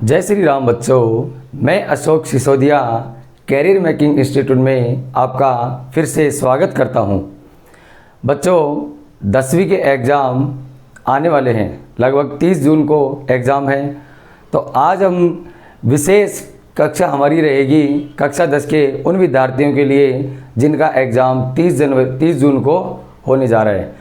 जय श्री राम बच्चों, मैं Ashok Sisodia career making institute में आपका फिर से स्वागत करता हूं। बच्चों, 10वीं के एग्ज़ाम आने वाले हैं। लगभग 30 जून को एग्ज़ाम है। तो आज हम विशेष कक्षा हमारी रहेगी कक्षा 10 के उन विद्यार्थियों के लिए जिनका एग्ज़ाम 30 जून को होने जा रहा है।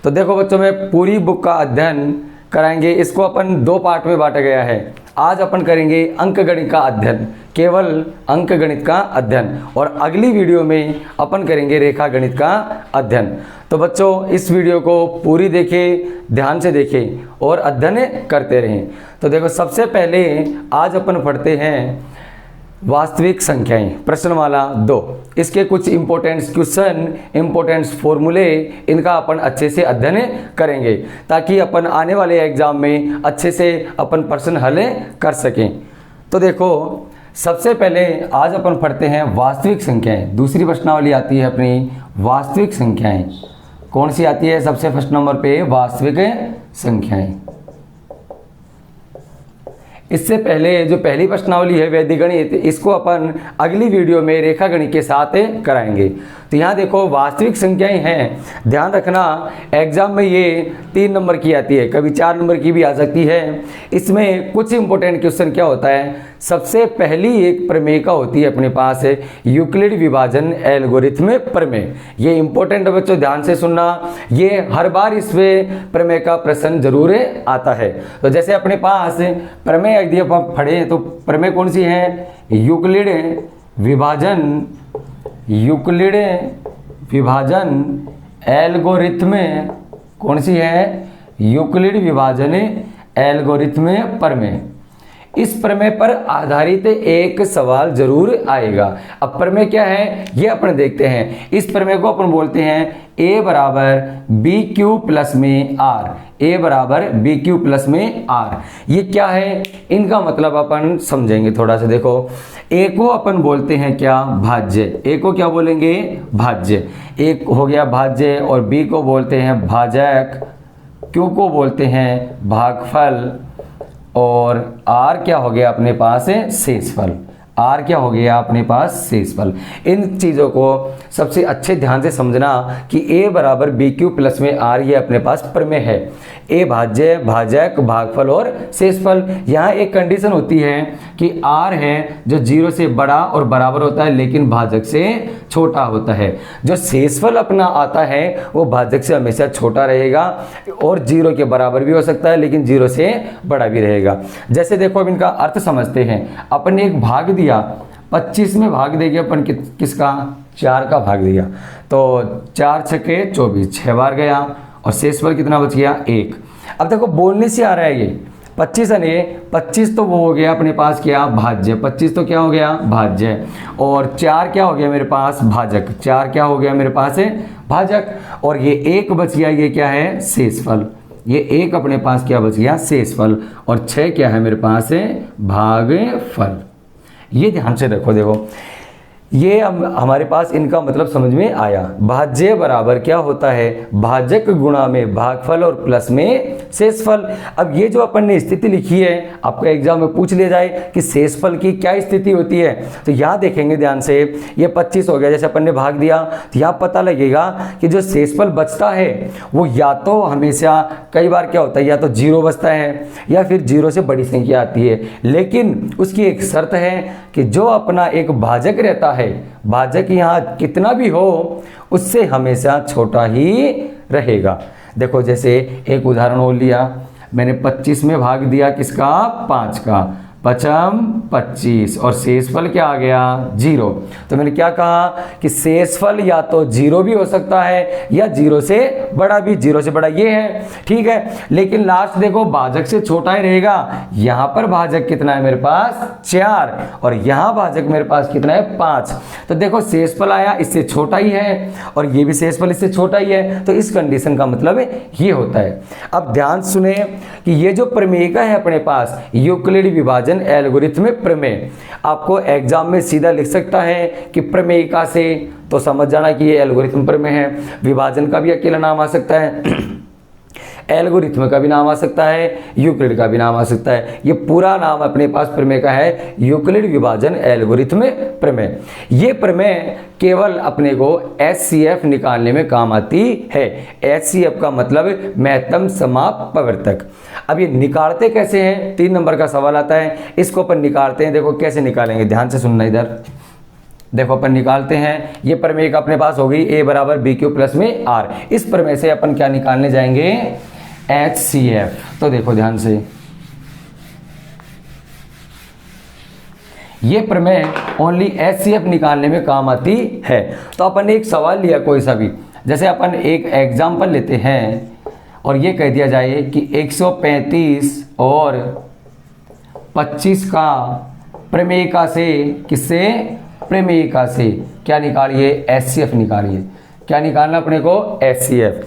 तो देखो बच्चों, मैं पूरी बुक का अध्ययन कराएंगे। इसको अपन 2 पार्ट में बांटा गया है। आज अपन करेंगे अंकगणित का अध्ययन, केवल अंकगणित का अध्ययन, और अगली वीडियो में अपन करेंगे रेखा गणित का अध्ययन। तो बच्चों, इस वीडियो को पूरी देखें, ध्यान से देखें और अध्ययन करते रहें। तो देखो, सबसे पहले आज अपन पढ़ते हैं वास्तविक संख्याएं, प्रश्नमाला 2। इसके कुछ इंपॉर्टेंट क्वेश्चन, इंपॉर्टेंट फॉर्मूले, इनका अपन अच्छे से अध्ययन करेंगे ताकि अपन आने वाले एग्जाम में अच्छे से अपन प्रश्न हल कर सकें। तो देखो, सबसे पहले आज अपन पढ़ते हैं वास्तविक संख्याएं। दूसरी प्रश्नावली आती है अपनी वास्तविक संख्याएं। कौन सी आती है? सबसे फर्स्ट नंबर पे वास्तविक संख्याएं। इससे पहले जो पहली प्रश्नावली है वैदिक गणित, इसको अपन अगली वीडियो में रेखा गणित के साथ कराएंगे। तो यहाँ देखो, वास्तविक संख्याएं हैं। ध्यान रखना, एग्जाम में ये 3 नंबर की आती है, कभी 4 नंबर की भी आ सकती है। इसमें कुछ इंपॉर्टेंट क्वेश्चन क्या होता है? सबसे पहली एक प्रमेयिका होती है अपने पास, यूक्लिड विभाजन एल्गोरिथम प्रमेय। ये इंपॉर्टेंट है बच्चों, ध्यान से सुनना। ये हर बार इसमें प्रमेय का प्रश्न जरूर आता है। तो जैसे अपने पास प्रमेय यदि आप पढ़े तो प्रमेय कौन सी है? यूक्लिड विभाजन एल्गोरिथम। कौन सी है? यूक्लिड विभाजन एल्गोरिथम प्रमेय। इस प्रमेय पर आधारित एक सवाल जरूर आएगा। अब प्रमेय क्या है ये अपन देखते हैं। इस प्रमेय को अपन बोलते हैं a बराबर बी क्यू प्लस में आर। a बराबर बी क्यू प्लस में आर। ये क्या है? इनका मतलब अपन समझेंगे थोड़ा सा। देखो, a को अपन बोलते हैं क्या? भाज्य। a को क्या बोलेंगे? भाज्य। एक हो गया भाज्य, और b को बोलते हैं भाजक, q को बोलते हैं भागफल, और r क्या हो गया अपने पास? शेषफल। r क्या हो गया अपने पास? शेषफल। इन चीज़ों को सबसे अच्छे ध्यान से समझना कि a बराबर बी क्यू प्लस में r, ये अपने पास प्रमेय है। a भाज्य, भाजक, भागफल और शेषफल। यहाँ एक कंडीशन होती है कि r है जो 0 से बड़ा और बराबर होता है लेकिन भाजक से छोटा होता है। जो शेषफल अपना आता है वो भाजक से हमेशा छोटा रहेगा और 0 के बराबर भी हो सकता है लेकिन 0 से बड़ा भी रहेगा। जैसे देखो, अब इनका अर्थ समझते हैं। अपन ने एक भाग दिया, 25 में भाग देंगे अपन किसका? 4 का भाग दिया। तो 4 छक्के 24, 6 बार गया, और शेषफल कितना बच गया? 1। अब देखो, बोलने से आ रहा है ये 25 है। 25 तो वो हो गया अपने पास क्या? भाज्य। 25 तो क्या हो गया? भाज्य। और 4 क्या हो गया मेरे पास? भाजक। 4 क्या हो गया मेरे पास? है भाजक। और ये 1 बच गया, ये क्या है? शेषफल। ये 1 अपने पास क्या बच गया? शेषफल। और 6 क्या है मेरे पास? है भागफल। ये ध्यान से रखो। देखो, ये हमारे पास इनका मतलब समझ में आया। भाज्य बराबर क्या होता है? भाजक गुणा में भागफल और प्लस में शेषफल। अब ये जो अपन ने स्थिति लिखी है, आपको एग्जाम में पूछ लिया जाए कि शेषफल की क्या स्थिति होती है, तो यहाँ देखेंगे ध्यान से। ये 25 हो गया, जैसे अपन ने भाग दिया, तो यहाँ पता लगेगा कि जो शेषफल बचता है वो या तो हमेशा, कई बार क्या होता है, या तो 0 बचता है या फिर 0 से बड़ी संख्या आती है। लेकिन उसकी एक शर्त है कि जो अपना एक भाजक रहता है, भाजक यहाँ कितना भी हो उससे हमेशा छोटा ही रहेगा। देखो, जैसे एक उदाहरण और लिया मैंने, 25 में भाग दिया किसका? 5 का। 5m 25, और शेषफल क्या आ गया? 0। तो मैंने क्या कहा कि शेषफल या तो 0 भी हो सकता है या 0 से बड़ा भी। 0 से बड़ा ये है, ठीक है। लेकिन लास्ट देखो, भाजक से छोटा ही रहेगा। यहाँ पर भाजक कितना है मेरे पास? 4, और यहाँ भाजक मेरे पास कितना है? 5। तो देखो, शेषफल आया इससे छोटा ही है, और ये भी शेषफल इससे छोटा ही है। तो इस कंडीशन का मतलब ये होता है। अब ध्यान सुने कि ये जो प्रमेयिका है अपने पास, यूक्लिड विभाजन एल्गोरिथम प्रमेय, आपको एग्जाम में सीधा लिख सकता है कि प्रमेयिका से, तो समझ जाना कि ये एल्गोरिथम प्रमेय है। विभाजन का भी अकेला नाम आ सकता है। एल्गोरिथम का भी नाम आ सकता है, यूक्लिड का भी नाम आ सकता है। ये पूरा नाम अपने पास प्रमेय का है यूक्लिड विभाजन एल्गोरिथम प्रमेय। ये प्रमेय केवल अपने को HCF निकालने में काम आती है। HCF का मतलब महत्तम समापवर्तक। अब ये निकालते कैसे हैं, 3 नंबर का सवाल आता है, इसको अपन निकालते हैं। देखो कैसे निकालेंगे, ध्यान से सुनना इधर। देखो अपन निकालते हैं, ये प्रमेय अपने पास होगी A बराबर BQ प्लस में R। इस प्रमेय से अपन क्या निकालने जाएंगे, HCF। तो देखो ध्यान से, ये प्रमेय ओनली HCF निकालने में काम आती है। तो अपन ने एक सवाल लिया कोई सा भी, जैसे अपन एक एग्जाम्पल लेते हैं और ये कह दिया जाए कि 135 और 25 का प्रमेयिका से, किससे, प्रमेयिका से क्या निकालिए, HCF निकालिए। क्या निकालना अपने को, HCF।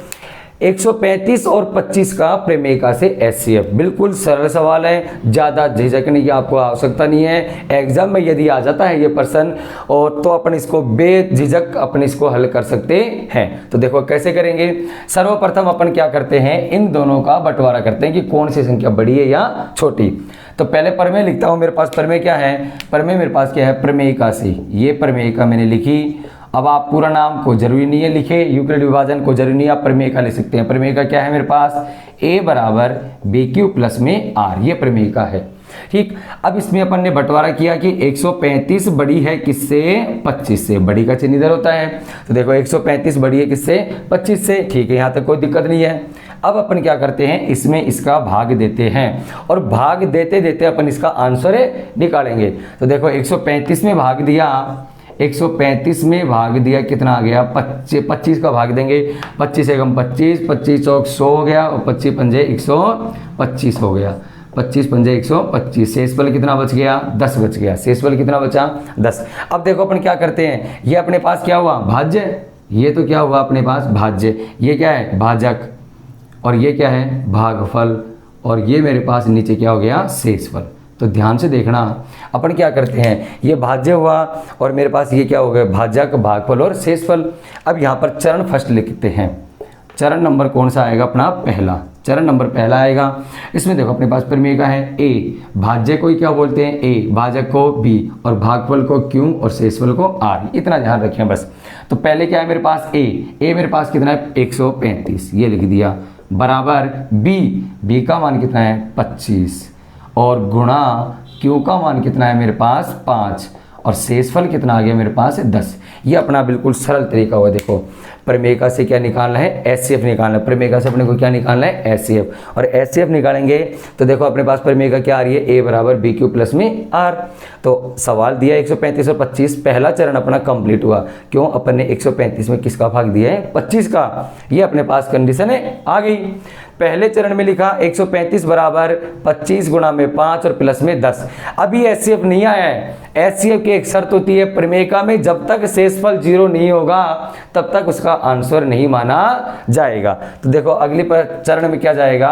135 और 25 का प्रमेयिका से HCF। बिल्कुल सरल सवाल है, ज़्यादा झिझकने की आपको आवश्यकता नहीं है। एग्जाम में यदि आ जाता है ये प्रश्न और तो अपन इसको बेझिझक अपन इसको हल कर सकते हैं। तो देखो कैसे करेंगे। सर्वप्रथम अपन क्या करते हैं, इन दोनों का बंटवारा करते हैं कि कौन सी संख्या बड़ी है या छोटी। तो पहले प्रमेय लिखता हूँ, मेरे पास प्रमेय क्या है, प्रमेय मेरे पास क्या है, प्रमेयिका से। ये प्रमेयिका मैंने लिखी। अब आप पूरा नाम को जरूरी नहीं है लिखे, यूक्लिड विभाजन को जरूरी नहीं, आप प्रमेयिका लिख सकते हैं। प्रमेयिका क्या है मेरे पास, A बराबर BQ प्लस में R, ये प्रमेयिका है। ठीक, अब इसमें अपन ने बंटवारा किया कि 135 बड़ी है किससे, 25 से। बड़ी का चिन्ह इधर होता है, तो देखो 135 बड़ी है किससे, 25 से। ठीक है, यहाँ तक कोई दिक्कत नहीं है। अब अपन क्या करते हैं, इसमें इसका भाग देते हैं और भाग देते देते अपन इसका आंसर निकालेंगे। तो देखो 135 में भाग दिया, 135 में भाग दिया, कितना आ गया, 25 का भाग देंगे, 25 एकम 25, 25 चौक 100 हो गया और 25 पंजे 125 हो गया, 25 पंजे 125। शेषफल कितना बच गया, 10 बच गया। शेषफल कितना बचा, 10। अब देखो अपन क्या करते हैं, ये अपने पास क्या हुआ, भाज्य। ये तो क्या हुआ अपने पास, भाज्य। ये क्या है, भाजक। और ये क्या है, भागफल। और ये मेरे पास नीचे क्या हो गया, शेषफल। तो ध्यान से देखना, अपन क्या करते हैं, ये भाज्य हुआ और मेरे पास ये क्या हो गया, भाजक, भागफल और शेषफल। अब यहाँ पर चरण फर्स्ट लिखते हैं। चरण नंबर कौन सा आएगा अपना, पहला। चरण नंबर पहला आएगा। इसमें देखो अपने पास प्रमेयिका है A, भाज्य को क्या बोलते हैं A, भाजक को B और भागफल को Q और शेषफल को R। इतना ध्यान रखें बस। तो पहले क्या है मेरे पास A मेरे पास कितना है, 135, ये लिख दिया, बराबर B का मान कितना है, 25 और गुणा Q का मान कितना है मेरे पास, 5 और शेषफल कितना आ गया मेरे पास, 10। ये अपना बिल्कुल सरल तरीका हुआ। देखो प्रमेयिका से क्या निकालना है, HCF निकालना है। प्रमेयिका से अपने को क्या निकालना है, HCF। और HCF निकालेंगे तो देखो अपने पास प्रमेयिका क्या आ रही है, A बराबर BQ प्लस में R। तो सवाल दिया 135 और 25, पहला चरण अपना कंप्लीट हुआ। क्यों, अपन ने 135 में किसका भाग दिया है, 25 का। ये अपने पास कंडीशन है, आ गई। पहले चरण में लिखा 135 बराबर 25 गुणा में 5 और प्लस में 10। अभी HCF नहीं आया है। HCF की एक शर्त होती है प्रमेयिका में, जब तक शेषफल 0 नहीं होगा तब तक उसका आंसर नहीं माना जाएगा। तो देखो अगले चरण में क्या जाएगा,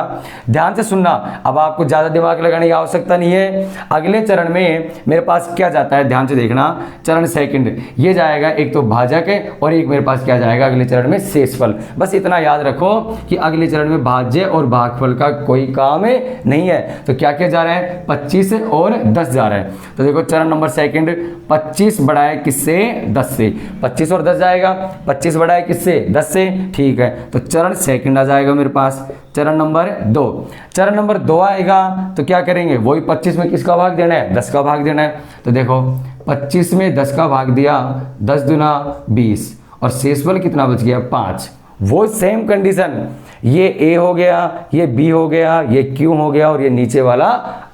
ध्यान से सुनना। अब आपको ज्यादा दिमाग लगाने की आवश्यकता नहीं है। अगले चरण में मेरे पास क्या जाता है, ध्यान से देखना। चरण सेकंड, ये जाएगा एक तो भाजक है और एक मेरे पास क्या जाएगा अगले चरण में, शेषफल। बस इतना याद रखो कि अगले चरण में भाज्य और भागफल का कोई काम नहीं है। तो क्या क्या जा रहा है, 25 और 10 जा रहा है। तो देखो चरण नंबर सेकंड, 25 बढ़ा है किससे, 10 से। 25 और 10 जाएगा, 25 बढ़ा है किससे, 10 से। ठीक है, तो चरण सेकंड आ जाएगा मेरे पास। चरण नंबर 2, चरण नंबर 2 आएगा तो क्या करेंगे, वही 25 में किसका भाग देना है, 10 का भाग देना है। तो देखो 25 में 10 का भाग दिया, 10 दूना 20 और शेषफल कितना बच गया, 5। वो सेम कंडीशन, ये A हो गया, ये B हो गया, ये Q हो गया और ये नीचे वाला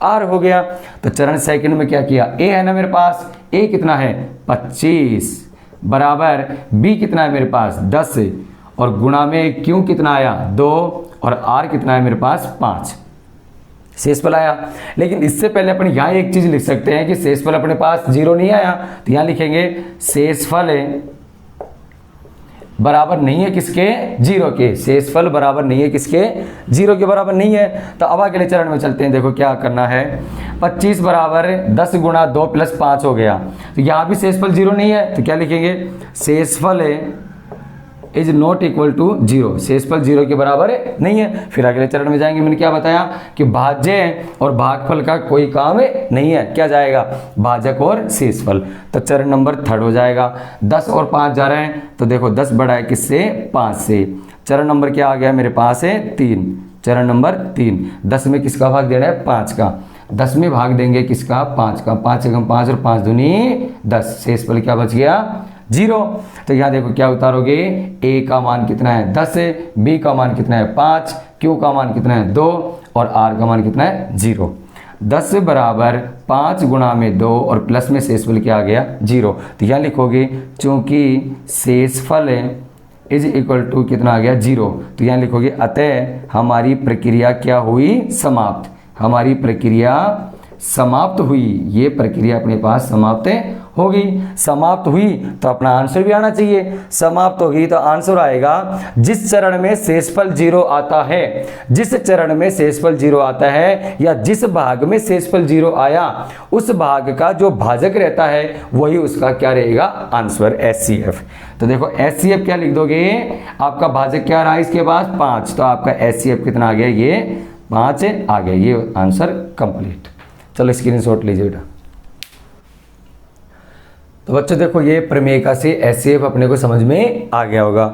R हो गया। तो चरण सेकंड में क्या किया, A है ना मेरे पास, A कितना है 25 बराबर B कितना है मेरे पास 10 और गुणा में Q कितना आया 2 और R कितना है मेरे पास 5। शेषफल आया। लेकिन इससे पहले अपन यहाँ एक चीज लिख सकते हैं कि शेषफल अपने पास 0 नहीं आया, तो यहाँ लिखेंगे शेषफल बराबर नहीं है किसके, 0 के। शेषफल बराबर नहीं है किसके, 0 के बराबर नहीं है। तो अब अगले चरण में चलते हैं। देखो क्या करना है, 25 बराबर 10 गुणा 2 प्लस 5 हो गया। तो यहाँ भी शेषफल 0 नहीं है, तो क्या लिखेंगे, शेषफल इज नॉट इक्वल टू 0, शेषफल 0 के बराबर नहीं है। फिर अगले चरण में जाएंगे, मैंने क्या बताया कि भाज्य और भागफल का कोई काम नहीं है, क्या जाएगा भाजक और शेषफल। तो चरण नंबर 3 हो जाएगा। 10 और 5 जा रहे हैं, तो देखो 10 बड़ा है किससे 5 से। चरण नंबर क्या आ गया मेरे पास है 3, चरण नंबर 3। 10 में किसका भाग देना है 5 का, 10 में भाग देंगे किसका 5 का, 5 एकम 5 और 5 दूनी 10, शेषफल क्या बच गया 0। तो यहाँ देखो क्या उतारोगे, ए का मान कितना है 10 है, बी का मान कितना है 5, क्यू का मान कितना है 2 और आर का मान कितना है 0। 10 बराबर 5 गुणा में 2 और प्लस में शेषफल क्या आ गया 0। तो यहाँ लिखोगे चूंकि शेषफल इज इक्वल टू कितना आ गया 0, तो यहाँ लिखोगे अतः हमारी प्रक्रिया क्या हुई समाप्त, हमारी प्रक्रिया समाप्त हुई। ये प्रक्रिया अपने पास समाप्त हो गई। समाप्त हुई तो अपना आंसर भी आना चाहिए। समाप्त होगी तो आंसर आएगा जिस चरण में शेषफल 0 आता है, जिस चरण में शेषफल 0 आता है या जिस भाग में शेषफल 0 आया उस भाग का जो भाजक रहता है वही उसका क्या रहेगा आंसर HCF। तो देखो HCF क्या लिख दोगे, आपका भाजक क्या रहा इसके पास 5, तो आपका HCF कितना आ गया ये 5 आ गया। ये आंसर कंप्लीट। चलो स्क्रीनशॉट लीजिए बेटा। तो बच्चों देखो ये प्रमेय से HCF अपने को समझ में आ गया होगा।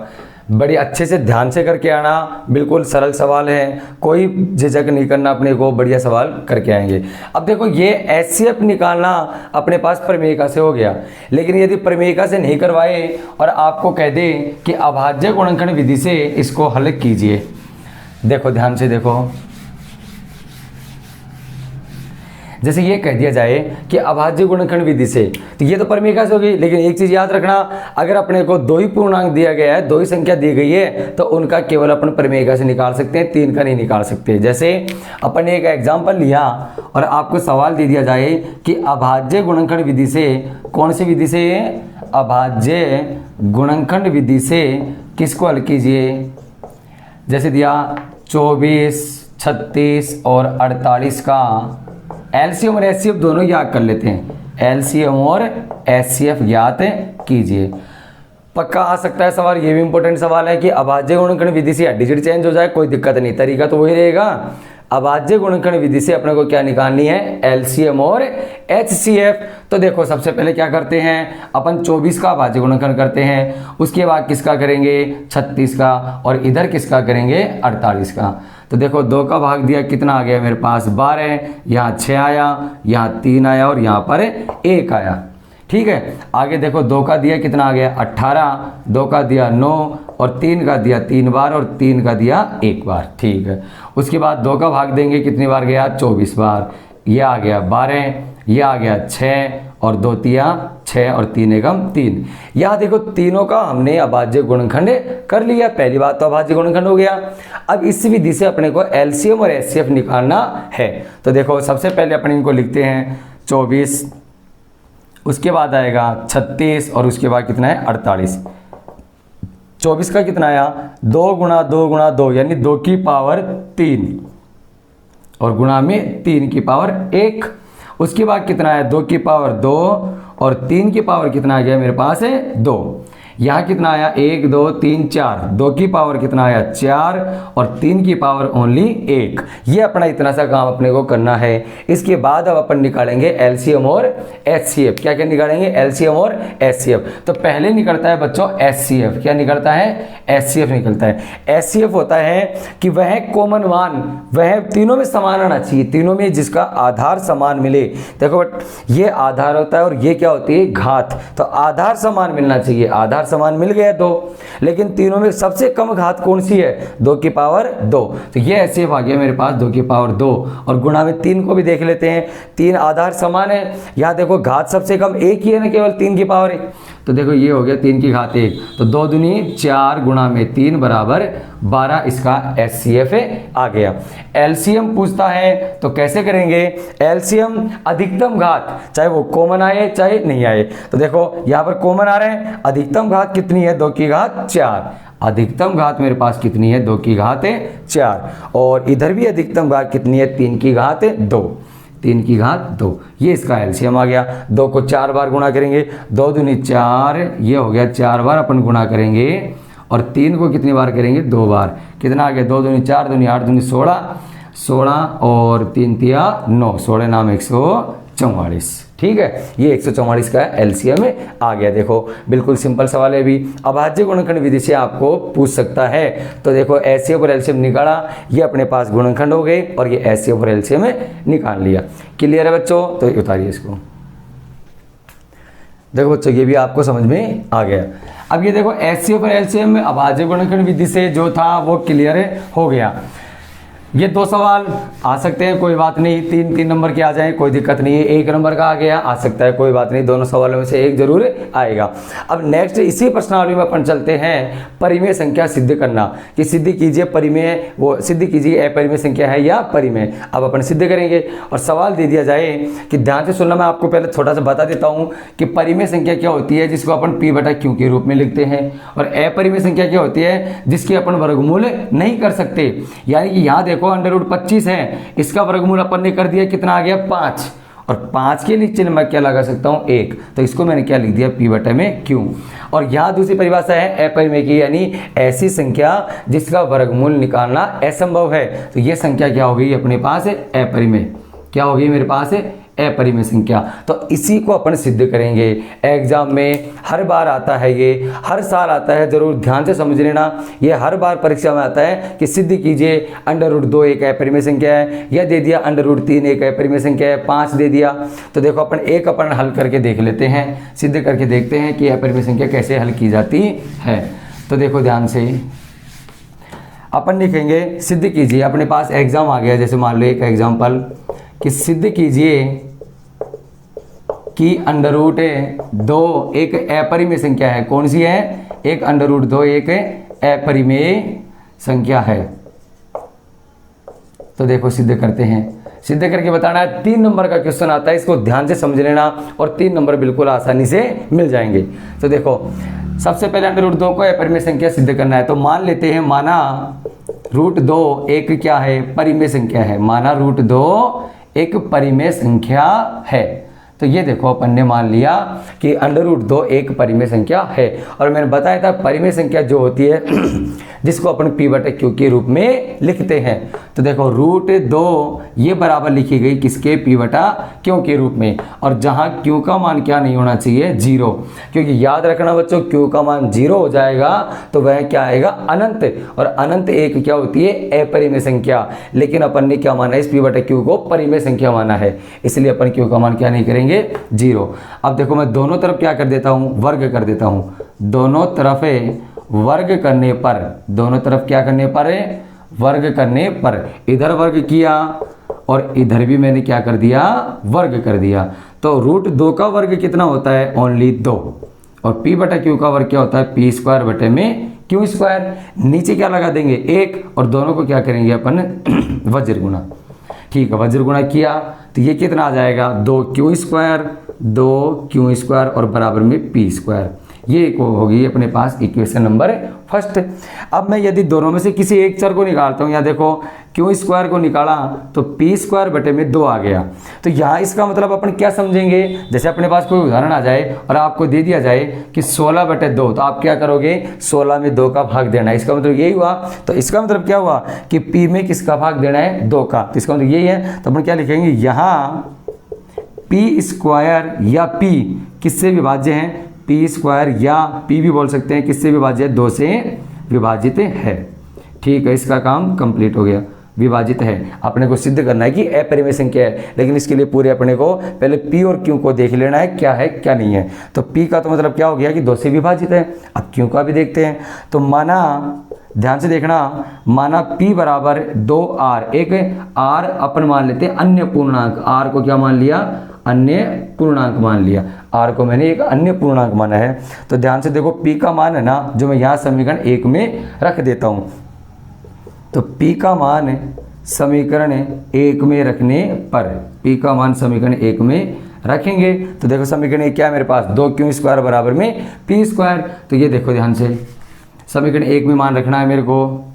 बड़ी अच्छे से ध्यान से करके आना, बिल्कुल सरल सवाल है, कोई झिझक नहीं करना, अपने को बढ़िया सवाल करके आएंगे। अब देखो ये HCF निकालना अपने पास प्रमेय से हो गया, लेकिन यदि प्रमेय से नहीं करवाए और आपको कह दे कि अभाज्य गुणनखंड विधि से इसको हल कीजिए, देखो ध्यान से देखो, जैसे ये कह दिया जाए कि अभाज्य गुणनखंड विधि से, तो ये तो प्रमेय से होगी, लेकिन एक चीज याद रखना, अगर अपने को 2 ही पूर्णांक दिया गया है, 2 ही संख्या दी गई है, तो उनका केवल अपन प्रमेय से निकाल सकते हैं, 3 का नहीं निकाल सकते। जैसे अपन ने एक एग्जाम्पल लिया और आपको सवाल दे दिया जाए कि अभाज्य गुणनखंड विधि से, कौन सी विधि से, अभाज्य गुणनखंड विधि से किसको हल कीजिए। जैसे दिया 24, 36 और 48 का एलसीएम और एचसीएफ दोनों याद कर लेते हैं। एलसीएम और एचसीएफ ज्ञात कीजिए। पक्का आ सकता है सवाल, ये भी इंपॉर्टेंट सवाल है कि अभाज्य गुणनखंड विधि से डिजिट चेंज हो जाए, कोई दिक्कत नहीं, तरीका तो वही रहेगा। अभाज्य गुणनखंड विधि से अपने को क्या निकालनी है, एलसीएम और एचसीएफ। तो देखो सबसे पहले क्या करते हैं अपन 24 का अभाज्य गुणनखंड करते हैं, उसके बाद किसका करेंगे 36 का, और इधर किसका करेंगे 48 का। तो देखो 2 का भाग दिया कितना आ गया मेरे पास 12, यहाँ 6 आया, यहाँ 3 आया और यहाँ पर 1 आया। ठीक है, आगे देखो 2 का दिया कितना आ गया 18, 2 का दिया 9 और 3 का दिया 3 बार और 3 का दिया 1 बार। ठीक है, उसके बाद 2 का भाग देंगे कितनी बार गया 24 बार, ये आ गया 12, ये आ गया 6 और 2 तिया 6 और 3 एकम 3। यहाँ देखो तीनों का हमने अभाज्य गुणनखंड कर लिया, पहली बात तो अभाज्य गुणनखंड हो गया। अब इस विधि से अपने को एलसीएम और एचसीएफ निकालना है। तो देखो सबसे पहले अपन इनको लिखते हैं 24, उसके बाद आएगा 36 और उसके बाद कितना है 48। 24 का कितना आया 2 गुणा 2 गुणा 2 यानी 2 की पावर 3 और गुणा में 3 की पावर 1। उसके बाद कितना है 2 की पावर 2 और 3 की पावर कितना आ गया मेरे पास है 2। यहाँ कितना आया 1 2 3 4, 2 की पावर कितना आया 4 और 3 की पावर ओनली 1। ये अपना इतना सा काम अपने को करना है। इसके बाद अब अपन निकालेंगे एलसीएम और एचसीएफ। क्या क्या निकालेंगे एलसीएम और एचसीएफ। तो पहले निकलता है बच्चों एचसीएफ। क्या निकलता है एचसीएफ निकलता है। एचसीएफ होता है कि वह कॉमन मान, वह तीनों में समान आना चाहिए, तीनों में जिसका आधार समान मिले। देखो ये आधार होता है और ये क्या होती है घात, तो आधार समान मिलना चाहिए। आधार समान मिल गया 2, लेकिन तीनों में सबसे कम घात कौन सी है 2 की पावर 2। तो ये ऐसे आ गया मेरे पास 2 की पावर 2 और गुणा में 3 को भी देख लेते हैं। 3 आधार समान है, यहाँ देखो घात सबसे कम 1 ही है ना, केवल 3 की पावर 1। तो देखो ये हो गया 3 की घात 1, तो 2 दूनी 4 गुणा में 3 बराबर 12। इसका एचसीएफ आ गया। एलसीएम पूछता है तो कैसे करेंगे एलसीएम अधिकतम घात, चाहे वो कॉमन आए चाहे नहीं आए। तो देखो यहाँ पर कॉमन आ रहे हैं, अधिकतम घात कितनी है 2 की घात 4। अधिकतम घात मेरे पास कितनी है 2 की घात 4 और इधर भी अधिकतम घात कितनी है 3 की घात 2। 3 की घात 2, ये इसका एलसीएम आ गया। 2 को 4 बार गुणा करेंगे, 2 दूनी 4, ये हो गया 4 बार अपन गुणा करेंगे और 3 को कितनी बार करेंगे 2 बार। कितना आ गया 2 दूनी 4 दूनी 8 दूनी 16, 16 और 3 तिया 9, 16 नाम 144। ठीक है, ये 144 का एलसीएम आ गया। देखो बिल्कुल सिंपल सवाल है भी। अभाज्य गुणनखंड विधि से आपको पूछ सकता है। तो देखो एचसीएफ और एलसीएम निकाला, ये अपने पास गुणनखंड हो गए और ये एचसीएफ और एलसीएम निकाल लिया। क्लियर है बच्चों? तो उतारिए इसको। देखो बच्चों ये भी आपको समझ में आ गया। अब ये देखो एचसीएफ और एलसीएम में अभाज्य गुणनखंड विधि से जो था वो क्लियर हो गया। ये 2 सवाल आ सकते हैं, कोई बात नहीं, 3 नंबर के आ जाएं, कोई दिक्कत नहीं है। 1 नंबर का आ गया, आ सकता है, कोई बात नहीं, दोनों सवालों में से एक जरूर आएगा। अब नेक्स्ट इसी प्रश्नावली में अपन चलते हैं परिमेय संख्या सिद्ध करना, कि सिद्ध कीजिए परिमेय, वो सिद्ध कीजिए अपरिमेय संख्या है या परिमेय। अब अपन सिद्ध करेंगे और सवाल दे दिया जाए कि ध्यान से सुनना, मैं आपको पहले थोड़ा सा बता देता हूँ कि परिमेय संख्या क्या होती है, जिसको अपन p/q के रूप में लिखते हैं, और अपरिमेय संख्या क्या होती है, जिसकी अपन वर्गमूल नहीं कर सकते। यानी कि यहाँ देखो √25 है, इसका वर्गमूल अपन ने कर दिया, कितना आ गया 5, और 5 के नीचे मैं क्या लगा सकता हूँ 1, तो इसको मैंने क्या लिख दिया p/q। और यहाँ दूसरी परिभाषा है अपरिमेय की, यानी ऐसी संख्या जिसका वर्गमूल निकालना असंभव है। तो ये संख्या क्या हो गई अपने पास अपरिमेय, क्या हो गई मेरे पास अपरिमेय संख्या। तो इसी को अपन सिद्ध करेंगे। एग्जाम में हर बार आता है, ये हर साल आता है, जरूर ध्यान से समझ लेना। ये हर बार परीक्षा में आता है कि सिद्ध कीजिए √2 एक अपरिमेय संख्या है, या दे दिया √3 एक अपरिमेय संख्या है, 5 दे दिया। तो देखो अपन हल करके देख लेते हैं, सिद्ध करके देखते हैं कि अपरिमेय संख्या कैसे हल की जाती है। तो देखो ध्यान से अपन लिखेंगे सिद्ध कीजिए। अपने पास एग्जाम आ गया, जैसे मान लो एक एग्जाम्पल कि सिद्ध कीजिए कि √2 एक अपरिमेय संख्या है। कौन सी है? एक √2 एक अपरिमेय संख्या है। तो देखो सिद्ध करते हैं, सिद्ध करके बताना है। 3 नंबर का क्वेश्चन आता है, इसको ध्यान से समझ लेना, और 3 नंबर बिल्कुल आसानी से मिल जाएंगे। तो देखो सबसे पहले √2 को अपरिमेय संख्या सिद्ध करना है। तो मान लेते हैं, माना √2 एक क्या है, परिमेय संख्या है। माना √2 एक परिमेय संख्या है। तो ये देखो अपन ने मान लिया कि √2 एक परिमेय संख्या है। और मैंने बताया था परिमेय संख्या जो होती है जिसको अपन p/q के रूप में लिखते हैं। तो देखो √2 ये बराबर लिखी गई किसके, p/q के रूप में। और जहां q का मान क्या नहीं होना चाहिए, 0, क्योंकि याद रखना बच्चों q का मान 0 हो जाएगा तो वह क्या आएगा, अनंत। और अनंत एक क्या होती है, अपरिमेय संख्या। लेकिन अपन ने क्या माना, इस p/q को परिमेय संख्या माना है, इसलिए अपन q का मान क्या नहीं करेंगे, 0। अब देखो मैं दोनों तरफ क्या कर देता हूं, वर्ग कर देता हूं। दोनों तरफ वर्ग करने पर, दोनों तरफ क्या करने पर, वर्ग करने पर, इधर वर्ग किया और इधर भी मैंने क्या कर दिया, वर्ग कर दिया। तो √2 का वर्ग कितना होता है, ओनली 2। और p/q का वर्ग क्या होता है, p²/q²। नीचे क्या लगा देंगे, 1, और दोनों को क्या करेंगे अपन वज्र गुणा। ठीक है, वज्र गुणा किया तो ये कितना आ जाएगा, 2q², और बराबर में p²। ये होगी अपने पास इक्वेशन नंबर फर्स्ट। अब मैं यदि दोनों में से किसी एक चर को निकालता हूँ, या देखो q² को निकाला तो p²/2 आ गया। तो यहाँ इसका मतलब अपन क्या समझेंगे, जैसे अपने पास कोई उदाहरण आ जाए और आपको दे दिया जाए कि 16/2, तो आप क्या करोगे, 16 में 2 का भाग देना है। इसका मतलब यही हुआ। तो इसका मतलब क्या हुआ कि p में किसका भाग देना है, 2 का। तो इसका मतलब यही है। तो अपन क्या लिखेंगे, यहाँ p² या p किससे विभाज्य है, p² या p भी बोल सकते हैं, किससे विभाज्य है, 2 से विभाजित है। ठीक है, इसका काम कंप्लीट हो गया, विभाजित है। अपने को सिद्ध करना है कि अपरिमेय संख्या है, लेकिन इसके लिए पूरे अपने को पहले p और q को देख लेना है, क्या है क्या नहीं है। तो p का तो मतलब क्या हो गया कि 2 से विभाजित है। अब q का भी देखते हैं। तो माना, ध्यान से देखना, माना p = 2r, एक r अपन मान लेते हैं अन्य पूर्णांक। r को क्या मान लिया, अन्य पूर्णांक मान लिया। r को मैंने एक अन्य पूर्णांक माना है। तो ध्यान से देखो p का मान है ना, जो मैं यहाँ समीकरण 1 में रख देता हूँ। तो p का मान समीकरण 1 में रखने पर, p का मान समीकरण 1 में रखेंगे तो देखो समीकरण 1 क्या है मेरे पास, 2q² बराबर में p²। तो ये देखो ध्यान से, समीकरण 1 में मान रखना है मेरे को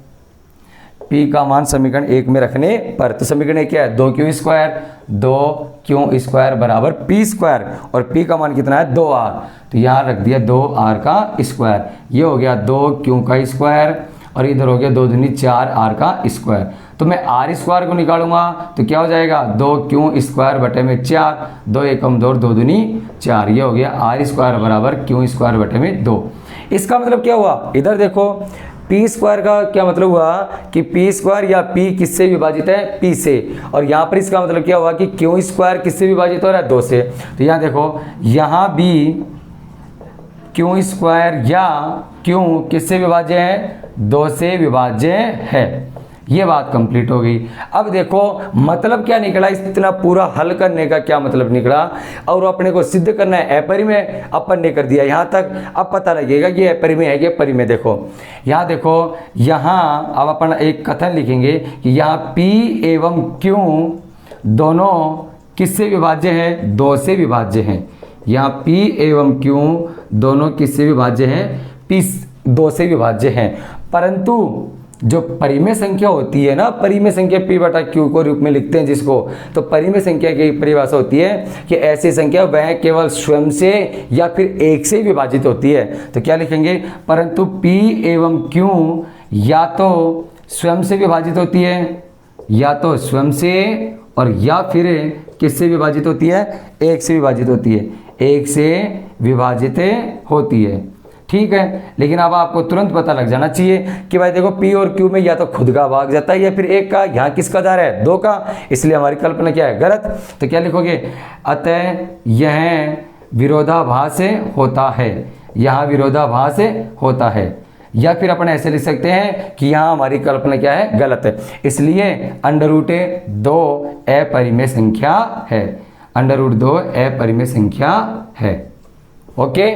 p का मान समीकरण 1 में रखने पर। तो समीकरण 1 क्या है, 2q² बराबर p² और p का मान कितना है 2r, तो यहाँ रख दिया 2r का स्क्वायर, ये हो गया 2q का स्क्वायर और इधर हो गया 2 दूनी 4r का स्क्वायर। तो मैं r स्क्वायर को निकालूंगा तो क्या हो जाएगा 2q² बटे में 4, 2 एकम 2 और 2 दूनी 4, ये हो गया r² बराबर q² बटे में 2। इसका मतलब क्या हुआ, इधर देखो p² का क्या मतलब हुआ कि p² या p किससे विभाजित है, p से, और यहाँ पर इसका मतलब क्या हुआ कि q² किससे विभाजित हो रहा है 2 से। तो यहाँ देखो यहाँ भी q² या q किससे विभाज्य है, 2 से विभाज्य है। ये बात कंप्लीट हो गई। अब देखो मतलब क्या निकला, इतना पूरा हल करने का क्या मतलब निकला, और अपने को सिद्ध करना है अपरिमेय, अपन ने कर दिया यहाँ तक। अब पता लगेगा कि अपरिमेय है कि परिमेय। देखो यहाँ अब अपन एक कथन लिखेंगे कि यहाँ p एवं q दोनों किससे विभाज्य है, 2 से विभाज्य हैं। यहाँ p एवं q दोनों किससे विभाज्य हैं, p 2 से विभाज्य हैं। परंतु जो परिमेय संख्या होती है ना, परिमेय संख्या p बटा q को रूप में लिखते हैं जिसको, तो परिमेय संख्या की परिभाषा होती है कि ऐसी संख्या वह केवल स्वयं से या फिर 1 से विभाजित होती है। तो क्या लिखेंगे, परंतु p एवं q या तो स्वयं से विभाजित होती है, या तो स्वयं से, और या फिर किससे विभाजित होती है, 1 से विभाजित होती है, 1 से विभाजित होती है। ठीक है, लेकिन अब आपको तुरंत पता लग जाना चाहिए कि भाई देखो p और q में या तो खुद का भाग जाता है या फिर 1 का, यहाँ किसका जा रहा है 2 का, इसलिए हमारी कल्पना क्या है, गलत। तो क्या लिखोगे, अतः यह विरोधाभास होता है, यहाँ विरोधाभास होता है। या फिर अपन ऐसे लिख सकते हैं कि यहाँ हमारी कल्पना क्या है, गलत है, इसलिए √2 अपरिमेय संख्या है, √2 अपरिमेय संख्या है। ओके,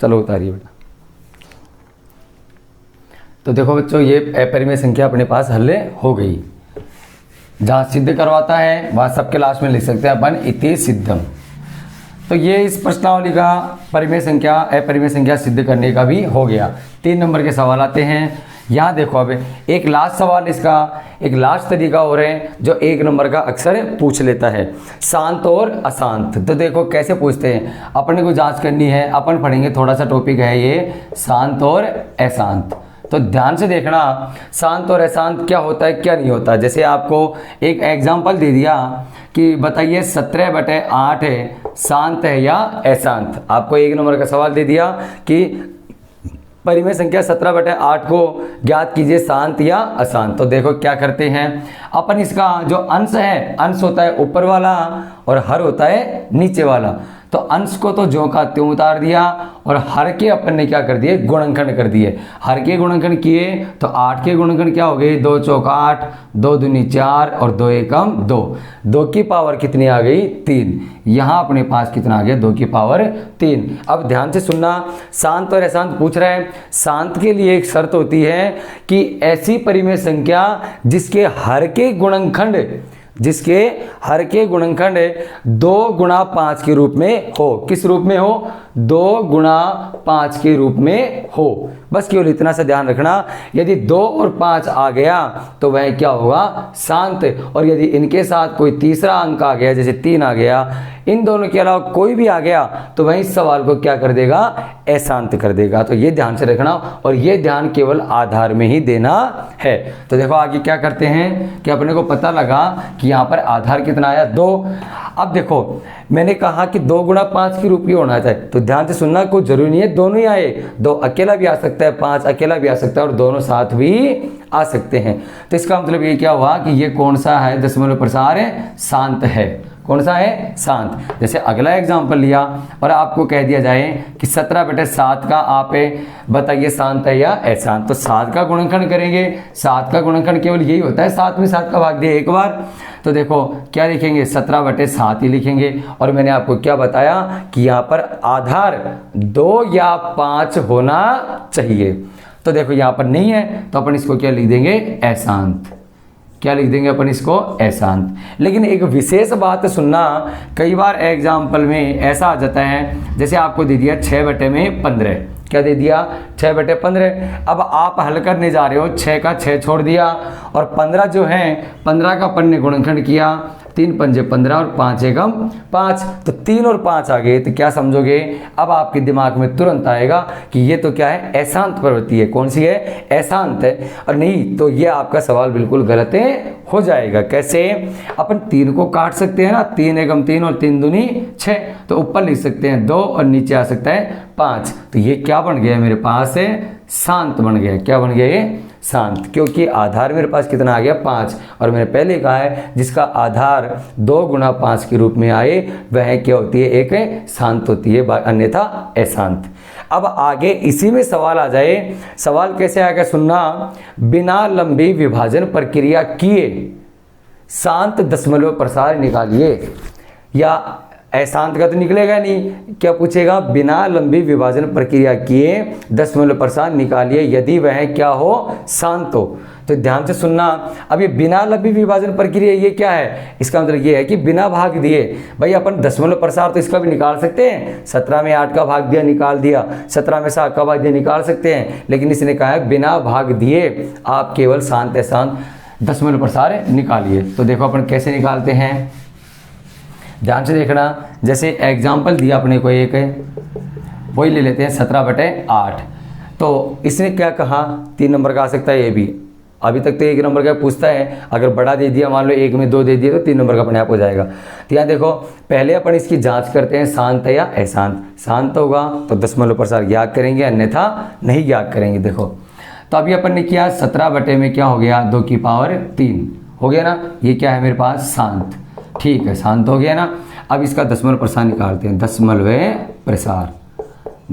चलो उतारिए बेटा। तो देखो बच्चों, ये अपरिमेय संख्या अपने पास हल हो गई। जहाँ सिद्ध करवाता है वहाँ सबके लास्ट में लिख सकते हैं अपन इति सिद्धम। तो ये इस प्रश्नावली का परिमेय संख्या अपरिमेय संख्या सिद्ध करने का भी हो गया। 3 नंबर के सवाल आते हैं। यहाँ देखो अब एक लास्ट सवाल, इसका एक लास्ट तरीका हो रहा है जो 1 नंबर का अक्सर पूछ लेता है, शांत और अशांत। तो देखो कैसे पूछते हैं, अपने को जांच करनी है। अपन पढ़ेंगे, थोड़ा सा टॉपिक है ये शांत और अशांत। तो ध्यान से देखना शांत और अशांत क्या होता है क्या नहीं होता। जैसे आपको एक एग्जाम्पल दे दिया कि बताइए 17/8 है, शांत है या अशांत। आपको 1 नंबर का सवाल दे दिया कि परिमेय संख्या 17/8 को ज्ञात कीजिए, शांत या अशांत। तो देखो क्या करते हैं अपन, इसका जो अंश है, अंश होता है ऊपर वाला और हर होता है नीचे वाला। तो अंश को तो ज्यों का त्यों उतार दिया और हर के अपन ने क्या कर दिए, गुणनखंड कर दिए। हर के गुणनखंड किए तो 8 के गुणनखंड क्या हो गए, 2 चौक 8, 2 दूनी 4 और 2 एकम 2। 2 की पावर कितनी आ गई, 3। यहाँ अपने पास कितना आ गया, 2 की पावर 3। अब ध्यान से सुनना, शांत और अशांत पूछ रहे हैं। शांत के लिए एक शर्त होती है कि ऐसी परिमेय संख्या जिसके हर के गुणनखंड 2 गुणा 5 के रूप में हो। किस रूप में हो, 2 गुणा 5 के रूप में हो। बस केवल इतना सा ध्यान रखना। यदि 2 और 5 आ गया तो वह क्या होगा, शांत। और यदि इनके साथ कोई तीसरा अंक आ गया, जैसे 3 आ गया, इन दोनों के अलावा कोई भी आ गया, तो वह इस सवाल को क्या कर देगा, अशांत कर देगा। तो ये ध्यान से रखना, और ये ध्यान केवल आधार में ही देना है। तो देखो आगे क्या करते हैं कि अपने को पता लगा कि यहाँ पर आधार कितना आया, 2। अब देखो मैंने कहा कि 2 गुणा 5 के रूप में होना चाहिए, तो ध्यान से सुनना, कोई जरूरी नहीं है दोनों ही आए। 2 अकेला भी आ सकता है, 5 अकेला भी आ सकता है, और दोनों साथ भी आ सकते हैं। तो इसका मतलब ये क्या हुआ कि ये कौन सा है, दशमलव प्रसार है, शांत है। कौन सा है, शांत। जैसे अगला एग्जाम्पल लिया और आपको कह दिया जाए कि 17/7 का आप बताइए शांत है या अशांत। तो 7 का गुणनखंड करेंगे, 7 का गुणनखंड केवल यही होता है, 7 में 7 का भाग दिया एक बार। तो देखो क्या लिखेंगे, 17/7 ही लिखेंगे। और मैंने आपको क्या बताया कि यहाँ पर आधार 2 या 5 होना चाहिए। तो देखो यहाँ पर नहीं है, तो अपन इसको क्या लिख देंगे, अशांत। क्या लिख देंगे अपन इसको, अशांत। लेकिन एक विशेष बात सुनना, कई बार एग्जाम्पल में ऐसा आ जाता है, जैसे आपको दे दिया 6/15, क्या दे दिया 6/15। अब आप हल करने जा रहे हो, 6 का 6 छोड़ दिया और 15 जो है 15 का अपन ने गुणनखंड किया, 3 पंजे 15 और 5 एकम 5, तो 3 और 5 आ गए, तो क्या समझोगे, अब आपके दिमाग में तुरंत आएगा कि ये तो क्या है, अशांत प्रवृत्ति है। कौन सी है, अशांत है। और नहीं तो ये आपका सवाल बिल्कुल गलत हो जाएगा। कैसे, अपन 3 को काट सकते हैं ना, 3 एकम 3 और 3 दूनी 6, तो ऊपर लिख सकते हैं 2 और नीचे आ सकता है 5। तो ये क्या बन गया मेरे पास है, शांत बन गया। क्या बन गया ये, शांत, क्योंकि आधार मेरे पास कितना आ गया 5, और मैंने पहले कहा है जिसका आधार 2 गुणा 5 के रूप में आए वह क्या होती है, एक शांत होती है, अन्यथा अशांत। अब आगे इसी में सवाल आ जाए, सवाल कैसे आएगा सुनना, बिना लंबी विभाजन प्रक्रिया किए शांत दशमलव प्रसार निकालिए, या अशांत का तो निकलेगा नहीं, क्या पूछेगा, बिना लंबी विभाजन प्रक्रिया किए दशमलव प्रसार निकालिए यदि वह क्या हो, शांत हो। तो ध्यान से सुनना, अब ये बिना लंबी विभाजन प्रक्रिया ये क्या है, इसका मतलब ये है कि बिना भाग दिए। भाई अपन दशमलव प्रसार तो इसका भी निकाल सकते हैं, 17 में 8 का भाग दिया निकाल दिया, 17 में 7 का भाग दिया निकाल सकते हैं, लेकिन इसने कहा है बिना भाग दिए आप केवल शांत अशांत दशमलव प्रसार निकालिए। तो देखो अपन कैसे निकालते हैं, ध्यान से देखना। जैसे एग्जाम्पल दिया अपने को एक है, वही ले लेते हैं 17/8। तो इसने क्या कहा, 3 नंबर का आ सकता है ये भी, अभी तक तो 1 नंबर का पूछता है, अगर बड़ा दे दिया मान लो 1 में 2 दे दिया तो 3 नंबर का अपने आप हो जाएगा। तो यहाँ देखो पहले अपन इसकी जांच करते हैं, शांत है या अशांत। शांत होगा तो दशमलव प्रसार ज्ञात करेंगे, अन्यथा नहीं ज्ञात करेंगे। देखो तो अभी अपन ने किया 17 में क्या हो गया, 2 की पावर 3 हो गया ना, ये क्या है मेरे पास, शांत। ठीक है, शांत हो गया ना। अब इसका दशमलव प्रसार निकालते हैं, दशमलव प्रसार,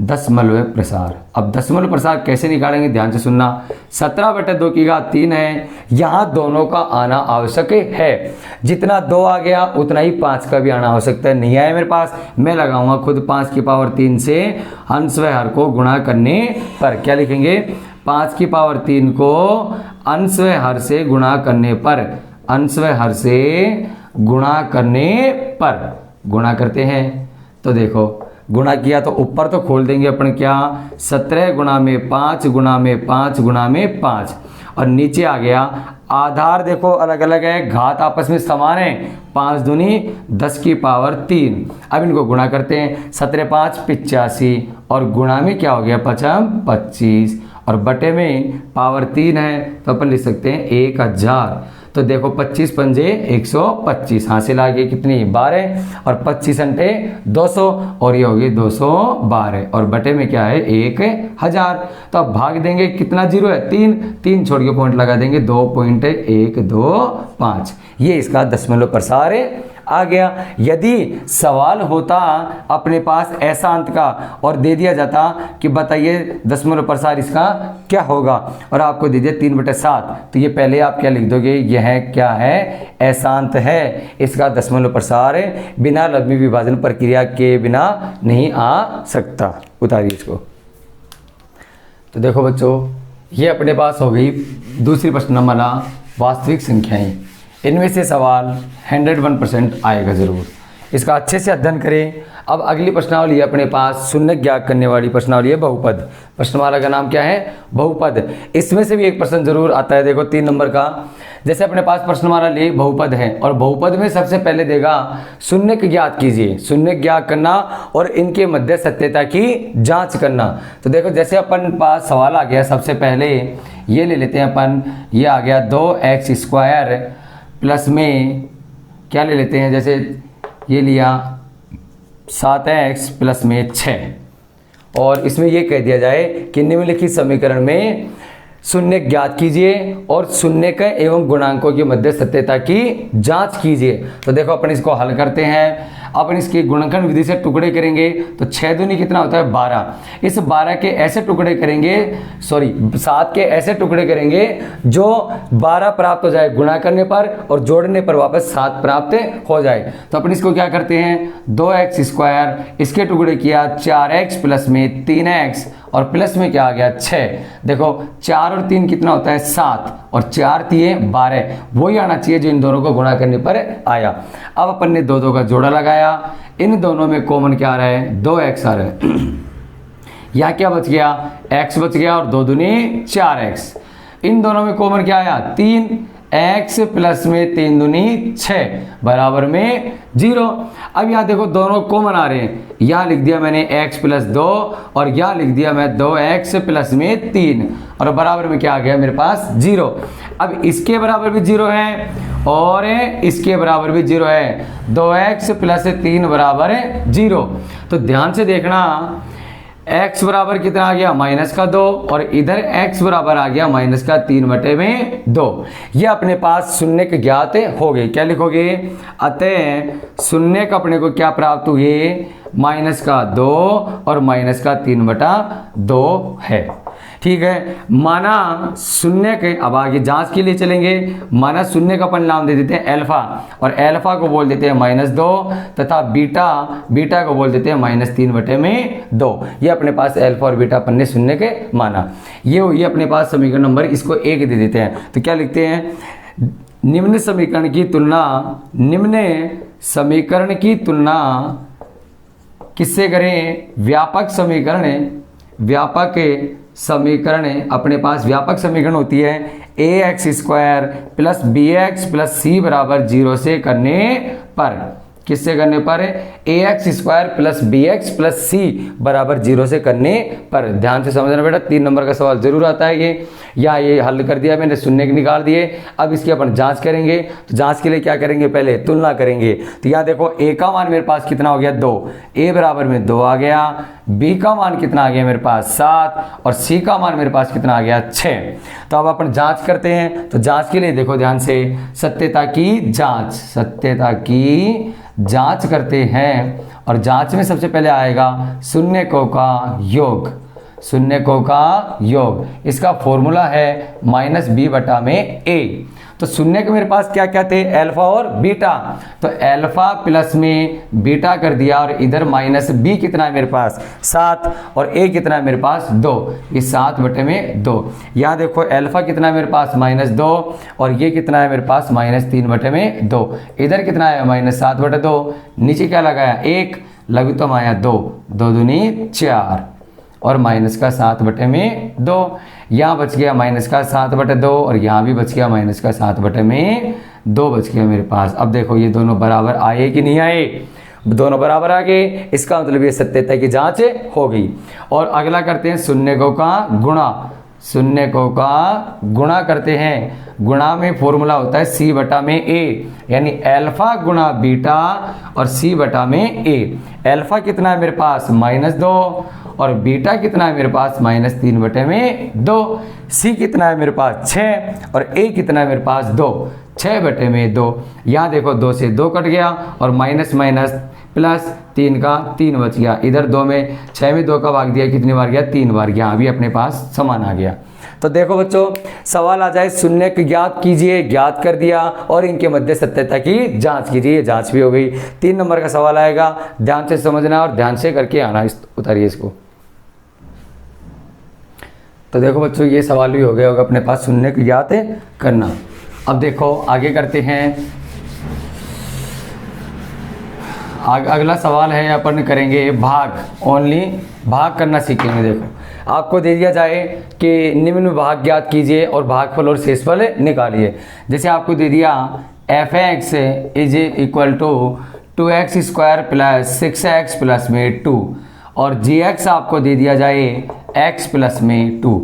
दशमलव प्रसार। अब दशमलव प्रसार कैसे निकालेंगे, ध्यान से सुनना। 17/2 की घात 3 है, यहाँ दोनों का आना आवश्यक है। जितना 2 आ गया उतना ही 5 का भी आना हो सकता है। नहीं आया मेरे पास, मैं लगाऊंगा खुद 5 की पावर 3 से अंश व हर को गुणा करने पर। क्या लिखेंगे, 5 की पावर 3 को अंश व हर से गुणा करने पर, अंश व हर से गुणा करने पर गुणा करते हैं। तो देखो गुणा किया तो ऊपर तो खोल देंगे अपन, क्या 17 गुणा में 5 गुणा में 5 गुणा में 5, और नीचे आ गया आधार देखो अलग अलग है, घात आपस में समान है, 5 दूनी 10 की पावर 3। अब इनको गुणा करते हैं, 17 5 85 और गुणा में क्या हो गया 5 25 और बटे में पावर 3 है तो अपन लिख सकते हैं 1000। तो देखो 25 पंजे 125, हासिल आ गई कितनी 12 और 25 अंटे 200 और ये होगी 212 और बटे में क्या है 1000। तो अब भाग देंगे, कितना जीरो है 3 छोड़ के पॉइंट लगा देंगे 2.125। ये इसका दशमलव प्रसार आ गया। यदि सवाल होता अपने पास अशांत का और दे दिया जाता कि बताइए दशमलव प्रसार इसका क्या होगा और आपको दे दिया 3/7, तो ये पहले आप क्या लिख दोगे, यह क्या है अशांत है, इसका दशमलव प्रसार बिना लंबी विभाजन प्रक्रिया के बिना नहीं आ सकता। उतारिए इसको। तो देखो बच्चों, ये अपने पास हो गई दूसरी प्रश्नमाला वास्तविक संख्याएं। इनमें से सवाल 101% आएगा ज़रूर, इसका अच्छे से अध्ययन करें। अब अगली प्रश्नावली है अपने पास शून्य ज्ञात करने वाली प्रश्नावली है बहुपद। प्रश्नमाला का नाम क्या है, बहुपद। इसमें से भी एक प्रश्न जरूर आता है, देखो 3 नंबर का। जैसे अपने पास प्रश्नमाला ले बहुपद है और बहुपद में सबसे पहले देगा शून्य ज्ञात कीजिए, शून्य ज्ञात करना और इनके मध्य सत्यता की जांच करना। तो देखो जैसे अपन पास सवाल आ गया, सबसे पहले ये ले लेते हैं अपन, ये आ गया 2x² प्लस में क्या ले लेते हैं, जैसे ये लिया 7x प्लस में 6 और इसमें ये कह दिया जाए कि निम्नलिखित समीकरण में शून्य ज्ञात कीजिए और शून्य के एवं गुणांकों की मध्य सत्यता की जांच कीजिए। तो देखो अपन इसको हल करते हैं। अपन इसकी गुणनखंड विधि से टुकड़े करेंगे तो 6 दूनी कितना होता है 12। इस 12 के ऐसे टुकड़े करेंगे, 7 के ऐसे टुकड़े करेंगे जो 12 प्राप्त हो जाए गुणा करने पर और जोड़ने पर वापस 7 प्राप्त हो जाए। तो अपन इसको क्या करते हैं, 2x², इसके टुकड़े किया 4x प्लस में 3x और प्लस में क्या आ गया 6। देखो 4 और 3 कितना होता है 7 और 4 3 12, वही आना चाहिए जो इन दोनों को गुणा करने पर आया। अब अपन ने 2 का जोड़ा लगाया, इन दोनों में कॉमन क्या आ रहा है 2x आ रहा है। यहाँ क्या बच गया, x बच गया और 2 दूनी 4x। इन दोनों में कॉमन क्या आया, 3x प्लस में 3 दूनी 6 बराबर में 0। अब यहाँ देखो दोनों कॉमन आ रहे हैं, यहाँ लिख दिया मैंने x प्लस 2 और यहाँ लिख दिया मैं 2x प्लस में 3 और बराबर में क्या आ गया मेरे पास 0। अब इसके बराबर भी 0 है और इसके बराबर भी 0 है, 2x प्लस 3 बराबर 0। तो ध्यान से देखना, x बराबर कितना आ गया, -2 और इधर x बराबर आ गया -3/2। ये अपने पास शून्य ज्ञात हो गए। क्या लिखोगे, अतः शून्य अपने को क्या प्राप्त हुए, -2 और -3/2 है। ठीक है, माना शून्य के, अब आगे जांच के लिए चलेंगे। माना शून्य का अपन नाम दे देते हैं अल्फा और अल्फा को बोल देते हैं -2 तथा बीटा को बोल देते हैं -3/2। ये अपने पास अल्फा और बीटा अपन ने शून्य के माना। ये अपने पास समीकरण नंबर, इसको 1 दे देते हैं। तो क्या लिखते हैं, निम्न समीकरण की तुलना किससे करें, व्यापक समीकरण अपने पास व्यापक समीकरण होती है ax² plus bx plus c बराबर 0 से करने पर। किससे करने पर, ax² plus bx plus c बराबर 0 से करने पर। ध्यान से समझना बेटा, 3 नंबर का सवाल जरूर आता है ये। या ये हल कर दिया मैंने, शून्य निकाल दिए। अब इसकी अपन जांच करेंगे। तो जांच के लिए क्या करेंगे, पहले तुलना करेंगे। तो यहाँ देखो a का मान मेरे पास कितना हो गया, 2, a बराबर में 2 आ गया, b का मान कितना आ गया मेरे पास 7 और c का मान मेरे पास कितना आ गया 6। तो अब अपन जांच करते हैं। तो जांच के लिए देखो ध्यान से, सत्यता की जांच करते हैं और जांच में सबसे पहले आएगा शून्यकों का योग। इसका फॉर्मूला है -b/a। तो शून्य के मेरे पास क्या क्या थे, अल्फा और बीटा। तो अल्फा प्लस में बीटा कर दिया और इधर -b कितना है मेरे पास 7 और a कितना है मेरे पास 2, ये 7/2। यहाँ देखो अल्फा कितना है मेरे पास -2 और ये कितना है मेरे पास -3/2। इधर कितना है -7/2। नीचे क्या लगाया, 1 लघुत्तम आया 2, 2 दूनी 4 और -7/2। यहाँ बच गया -7/2 और यहाँ भी बच गया -7/2 बच गया मेरे पास। अब देखो ये दोनों बराबर आए कि नहीं आए, दोनों बराबर आ गए। इसका मतलब ये सत्यता की जांच हो गई। और अगला करते हैं शून्यकों का गुणा करते हैं। गुणा में फॉर्मूला होता है c/a, यानी अल्फा गुणा बीटा और c/a। अल्फा कितना है मेरे पास -2 और बीटा कितना है मेरे पास -3/2। c कितना है मेरे पास 6 और a कितना है मेरे पास 2, 6/2। यहाँ देखो 2 से 2 कट गया और माइनस प्लस 3 का 3 बच गया। इधर 2 में 6 में 2 का भाग दिया, कितनी बार गया 3 बार। यहाँ भी अपने पास समान आ गया। तो देखो बच्चों, सवाल आ जाए शून्य ज्ञात कीजिए, ज्ञात कर दिया और इनके मध्य सत्यता की जांच कीजिए, जांच भी हो गई। 3 नंबर का सवाल आएगा, ध्यान से समझना और ध्यान से करके आना। उतारिए इसको। तो देखो बच्चों, ये सवाल भी हो गया होगा अपने पास, शून्य ज्ञात करना। अब देखो आगे करते हैं। अगला सवाल है, अपन करेंगे भाग, ओनली भाग करना सीखेंगे। देखो आपको दे दिया जाए कि निम्न भाग ज्ञात कीजिए और भागफल और शेषफल निकालिए। जैसे आपको दे दिया f(x) is equal to 2x² plus 6x plus में 2 और gx आपको दे दिया जाए x प्लस में 2।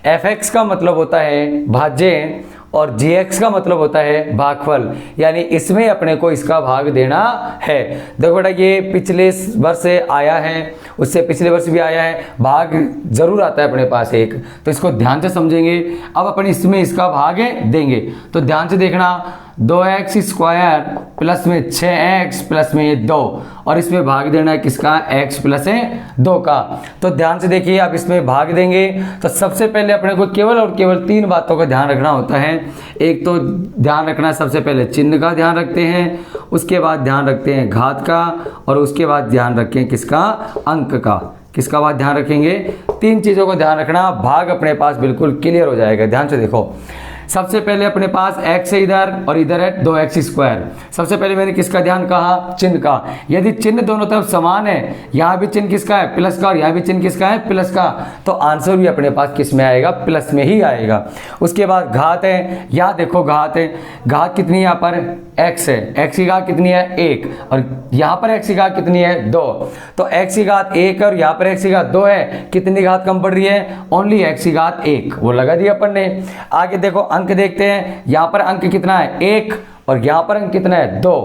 fx का मतलब होता है भाज्य और gx का मतलब होता है भागफल, यानी इसमें अपने को इसका भाग देना है। देखो बेटा, ये पिछले वर्ष आया है, उससे पिछले वर्ष भी आया है, भाग जरूर आता है अपने पास एक। तो इसको ध्यान से समझेंगे। अब अपन इसमें इसका भाग देंगे। तो ध्यान से देखना, 2x² प्लस में 6x प्लस में 2 और इसमें भाग देना है किसका, x प्लस 2 का। तो ध्यान से देखिए, आप इसमें भाग देंगे तो सबसे पहले अपने को केवल और केवल 3 बातों का ध्यान रखना होता है। एक तो ध्यान रखना, सबसे पहले चिन्ह का ध्यान रखते हैं, उसके बाद ध्यान रखते हैं घात का और उसके बाद ध्यान रखें किसका, अंक का। किसका बात ध्यान रखेंगे, 3 चीज़ों को ध्यान रखना, भाग अपने पास बिल्कुल क्लियर हो जाएगा। ध्यान से देखो, सबसे पहले अपने पास x है इधर और इधर है 2x स्क्वायर। सबसे पहले मैंने किसका ध्यान कहा, चिन्ह का। यदि चिन्ह दोनों तरफ समान है, यहाँ भी चिन्ह किसका है, प्लस का, और यहाँ भी चिन्ह किसका है, प्लस का, तो आंसर भी अपने पास किस में आएगा, प्लस में ही आएगा। उसके बाद घात है, यहाँ देखो घात है, घात कितनी है यहाँ पर, x है, x की घात कितनी है 1, और यहाँ पर x की घात कितनी है 2, तो x की घात 1 और यहाँ पर x की घात 2 है, कितनी घात कम पड़ रही है, ओनली x की घात 1, वो लगा दिया अपन ने। आगे देखो अंक देखते हैं, यहाँ पर अंक कितना है 1 और यहाँ पर अंक कितना है 2,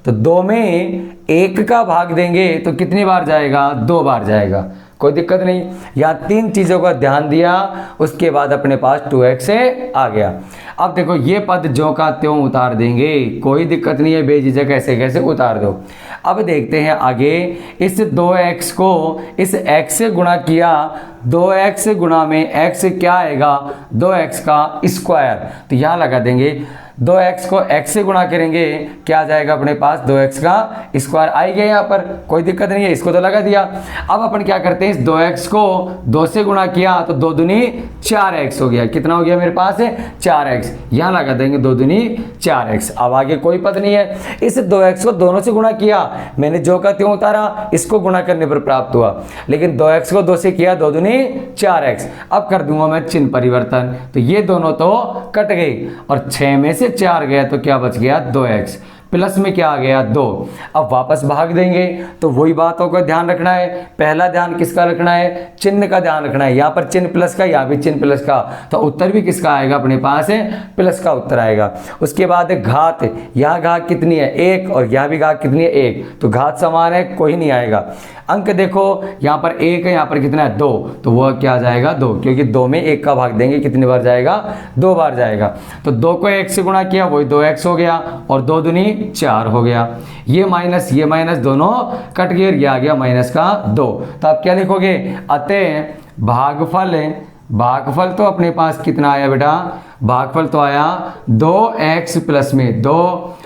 तो 2 में 1 का भाग देंगे तो कितनी बार जाएगा, 2 बार जाएगा, कोई दिक्कत नहीं। यहाँ 3 चीज़ों का ध्यान दिया, उसके बाद अपने पास 2x से आ गया। अब देखो ये पद ज्यों का त्यों उतार देंगे, कोई दिक्कत नहीं है, बेझिझक ऐसे कैसे उतार दो। अब देखते हैं आगे, इस 2x को इस x से गुणा किया, 2x गुणा में x क्या आएगा, 2x का स्क्वायर, तो यहाँ लगा देंगे 2x को x से गुणा करेंगे, क्या आ जाएगा अपने पास, 2x का स्क्वायर आ गया यहाँ पर, कोई दिक्कत नहीं है, इसको तो लगा दिया। अब अपन क्या करते हैं, इस 2x को 2 से गुणा किया तो 2 दूनी 4x हो गया, कितना हो गया मेरे पास है 4x, यहाँ लगा देंगे 2 दूनी 4x। अब आगे कोई पद नहीं है, इस 2x को दोनों से गुणा किया, मैंने जो का त्यों उतारा, इसको गुणा करने पर प्राप्त हुआ, लेकिन 2x को 2 से किया, 2 दूनी 4x। अब कर दूंगा मैं चिन्ह परिवर्तन, तो ये दोनों तो कट गई और 6 में से 4 गया तो क्या बच गया 2x, प्लस में क्या आ गया 2। अब वापस भाग देंगे तो वही बातों का ध्यान रखना है, पहला ध्यान किसका रखना है, चिन्ह का ध्यान रखना है, यहाँ पर चिन्ह प्लस का, यहाँ भी चिन्ह प्लस का, तो उत्तर भी किसका आएगा अपने पास है, प्लस का उत्तर आएगा। उसके बाद घात, यहाँ घात कितनी है 1 और यहाँ भी घात कितनी है 1, तो घात समान है, कोई नहीं आएगा। अंक देखो यहाँ पर 1 है, यहाँ पर कितना है 2, तो वह क्या आ जाएगा 2, क्योंकि 2 में 1 का भाग देंगे, कितनी बार जाएगा 2 बार जाएगा, तो 2 को 1 से गुणा किया वही 2x हो गया और 2 दूनी 4 हो गया। ये माइनस दोनों कट गए, ये आ गया माइनस का 2, तो आप क्या लिखोगे, अतः भागफल तो अपने पास कितना आया बेटा, भागफल तो आया 2x प्लस में 2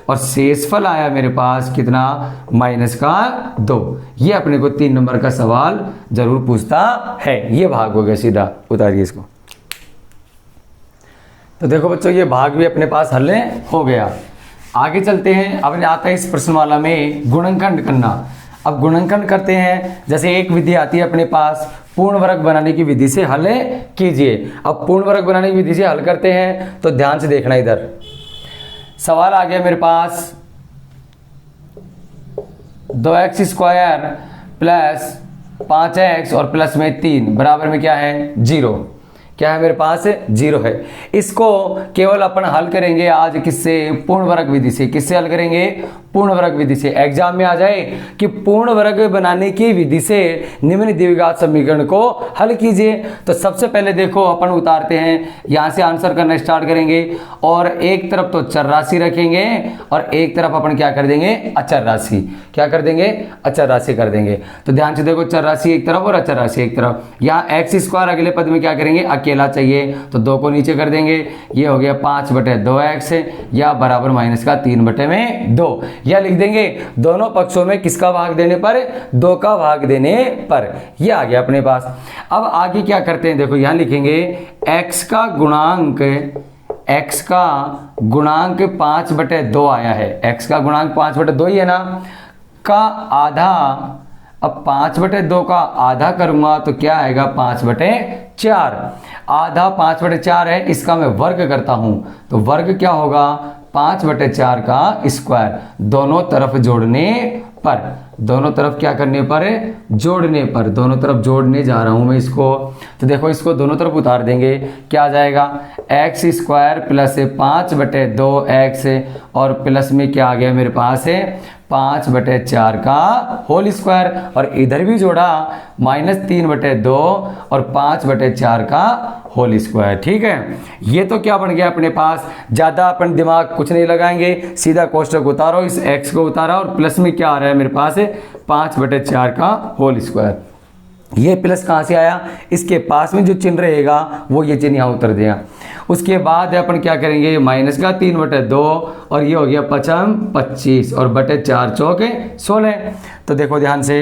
और शेषफल आया मेरे पास कितना, माइनस का 2। ये अपने को 3 नंबर का सवाल जरूर पूछता है। ये भाग हो गया, सीधा उतारिए इसको। तो देखो बच्चों ये भाग भी अपने पास हल हो गया। आगे चलते हैं, अब आता है इस प्रश्नमाला में गुणनखंड करना। अब गुणनखंड करते हैं, जैसे एक विधि आती है अपने पास, पूर्ण वर्ग बनाने की विधि से हल कीजिए। अब पूर्ण वर्ग बनाने की विधि से हल करते हैं तो ध्यान से देखना, इधर सवाल आ गया मेरे पास 2x स्क्वायर प्लस 5x और प्लस में 3 बराबर में क्या है 0, क्या है मेरे पास 0 है। इसको केवल अपन हल करेंगे आज किससे, पूर्ण वर्ग विधि से। किससे हल करेंगे, पूर्ण वर्ग विधि से। एग्जाम में आ जाए कि पूर्ण वर्ग बनाने की विधि से निम्न द्विघात समीकरण को हल कीजिए, तो सबसे पहले देखो अपन उतारते हैं, यहाँ से आंसर करना स्टार्ट करेंगे और एक तरफ तो चर राशि रखेंगे और एक तरफ अपन क्या कर देंगे, अचर राशि। क्या कर देंगे, अचर राशि कर देंगे। तो ध्यान से देखो, चर राशि एक तरफ और अचर राशि एक तरफ। यहाँ एक्स स्क्वायर अगले पद में क्या करेंगे, अकेला चाहिए तो 2 को नीचे कर देंगे, ये हो गया 5/2x या बराबर माइनस का 3/2, या लिख देंगे दोनों पक्षों में किसका भाग देने पर, 2 का भाग देने पर। ये आ गया अपने पास। अब आगे क्या करते हैं, देखो यहां लिखेंगे x का गुणांक 5/2 आया है। x का गुणांक 5/2 ही है ना, का आधा। अब 5/2 का आधा करूंगा तो क्या आएगा 5/4। आधा 5/4 है, इसका मैं वर्ग करता हूं तो वर्ग क्या होगा 5/4 का स्क्वायर। दोनों तरफ जोड़ने पर, दोनों तरफ क्या करने पर, जोड़ने पर, दोनों तरफ जोड़ने जा रहा हूं मैं इसको। तो देखो इसको दोनों तरफ उतार देंगे, क्या आ जाएगा x स्क्वायर प्लस 5/2x और प्लस में क्या आ गया मेरे पास है 5/4 का होल स्क्वायर, और इधर भी जोड़ा -3/2 और 5/4 का होल स्क्वायर। ठीक है, ये तो क्या बन गया अपने पास, ज़्यादा अपन दिमाग कुछ नहीं लगाएंगे, सीधा कोष्टक उतारो, इस x को उतारा और प्लस में क्या आ रहा है मेरे पास है 5/4 का होल स्क्वायर। ये प्लस कहाँ से आया, इसके पास में जो चिन्ह रहेगा वो ये चिन्ह यहाँ उतर देगा। उसके बाद अपन क्या करेंगे माइनस का 3/2 और ये हो गया 5×5 25 और बटे 4×4 16। तो देखो ध्यान से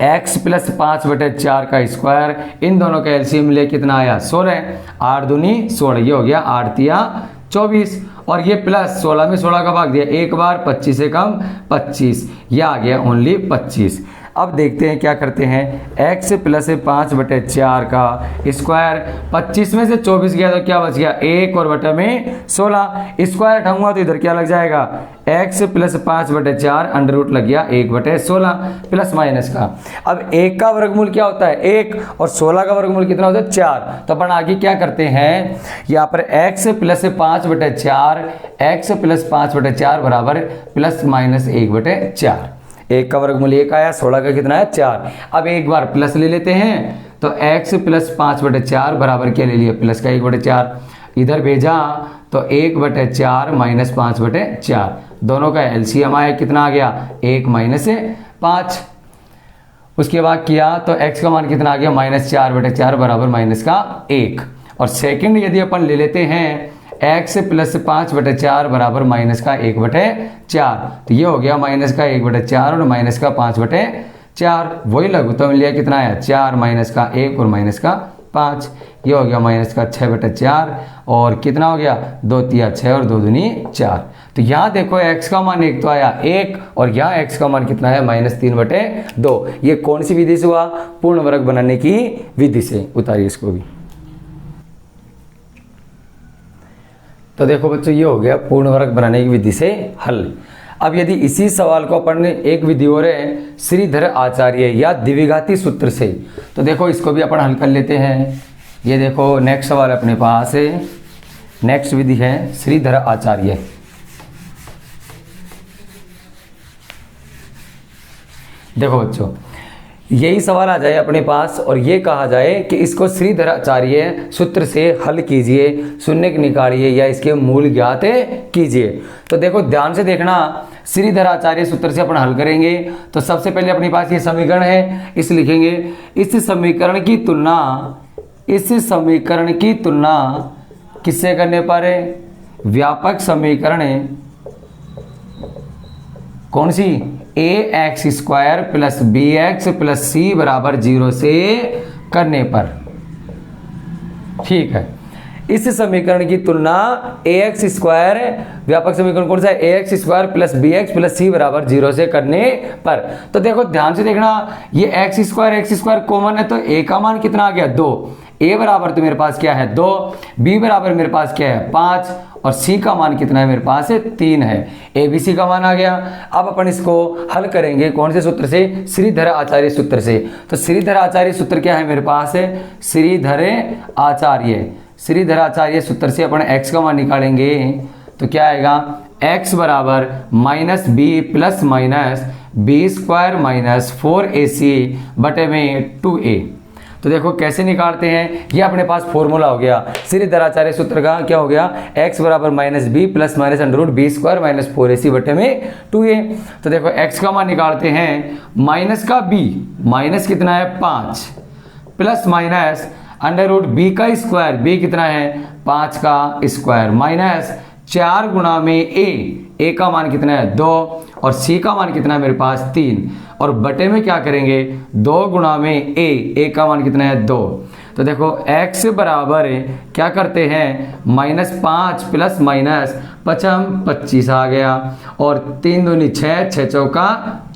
x प्लस 5/4 का स्क्वायर, इन दोनों का एलसीएम ले कितना आया 16, 8 दूनी 16, ये हो गया 8 तिया 24, और ये प्लस 16 में 16 का भाग दिया एक बार, 25 से कम 25, ये आ गया ओनली 25। अब देखते हैं क्या करते हैं, x प्लस 5/4 का स्क्वायर, 25 में से 24 गया तो क्या बच गया 1 और बटे में 16, स्क्वायर हटाऊंगा तो इधर क्या लग जाएगा x प्लस 5/4 अंडर रूट लग गया 1/16 प्लस माइनस का। अब 1 का वर्गमूल क्या होता है 1, और 16 का वर्गमूल कितना होता है 4। तो अपन आगे क्या करते हैं, यहाँ पर x प्लस 5/4, x प्लस 5/4 बराबर प्लस माइनस 1/4। 1 का वर्गमूल 1 आया, 16 का कितना है 4। अब एक बार प्लस ले लेते हैं, तो x प्लस 5/4 बराबर क्या ले लिया प्लस का 1/4, इधर भेजा तो 1/4 माइनस 5/4, दोनों का एलसीएम आया, कितना आ गया 1 माइनस 5। उसके बाद किया तो x का मान कितना आ गया -4/4 बराबर माइनस का 1। और सेकंड यदि अपन ले लेते हैं x प्लस 5/4 बराबर माइनस का 1/4, तो ये हो गया माइनस का 1/4 और माइनस का 5/4, वही लघुत्तम लिया कितना है 4 माइनस का 1 और माइनस का 5, ये हो गया माइनस का 6/4, और कितना हो गया 2 तिया 6 और 2 दूनी 4। तो यहाँ देखो x का मान 1 तो आया 1, और यहाँ x का मान कितना है -3/2। ये कौन सी विधि से हुआ, पूर्ण वर्ग बनाने की विधि से। उतारिए इसको भी। तो देखो बच्चों ये हो गया पूर्ण वर्ग बनाने की विधि से हल। अब यदि इसी सवाल को अपन एक विधि और है श्रीधर आचार्य या द्विघाती सूत्र से, तो देखो इसको भी अपन हल कर लेते हैं। ये देखो नेक्स्ट सवाल अपने पास है, नेक्स्ट विधि है श्रीधर आचार्य। देखो बच्चों यही सवाल आ जाए अपने पास और ये कहा जाए कि इसको श्रीधराचार्य सूत्र से हल कीजिए, शून्य निकालिए या इसके मूल ज्ञात कीजिए। तो देखो ध्यान से देखना, श्रीधराचार्य सूत्र से अपन हल करेंगे तो सबसे पहले अपने पास ये समीकरण है, इस लिखेंगे इस समीकरण की तुलना किससे करने पर, व्यापक समीकरण कौन सी ax² plus bx plus c बराबर 0 से करने पर। ठीक है, इस समीकरण की तुलना ax², व्यापक समीकरण कौन सा है ax² plus bx plus c बराबर 0 से करने पर। तो देखो ध्यान से देखना, ये x² कॉमन है तो a का मान कितना आ गया 2, a बराबर तो मेरे पास क्या है 2, b बराबर मेरे पास क्या है 5, और c का मान कितना है मेरे पास है 3 है, a b c का मान आ गया। अब अपन इसको हल करेंगे कौन से सूत्र से, श्रीधर आचार्य सूत्र से। तो श्रीधर आचार्य सूत्र क्या है मेरे पास है, श्रीधर आचार्य सूत्र से अपन x का मान निकालेंगे तो क्या आएगा, x बराबर -b plus minus b² minus 4ac बटे में 2a। तो देखो कैसे निकालते हैं, ये अपने पास फॉर्मूला हो गया श्रीधराचार्य सूत्र का, क्या हो गया x बराबर -b plus minus √b² minus 4ac बटे में 2a। तो देखो x का मान निकालते हैं, माइनस का b, माइनस कितना है 5 प्लस माइनस √b का स्क्वायर, b कितना है 5 का स्क्वायर माइनस 4 गुणा में a का मान कितना है 2 और c का मान कितना है मेरे पास 3, और बटे में क्या करेंगे 2 गुणा में a का मान कितना है 2। तो देखो x बराबर क्या करते हैं -5 प्लस माइनस 25 आ गया, और 3 दूनी 6, 6 चौका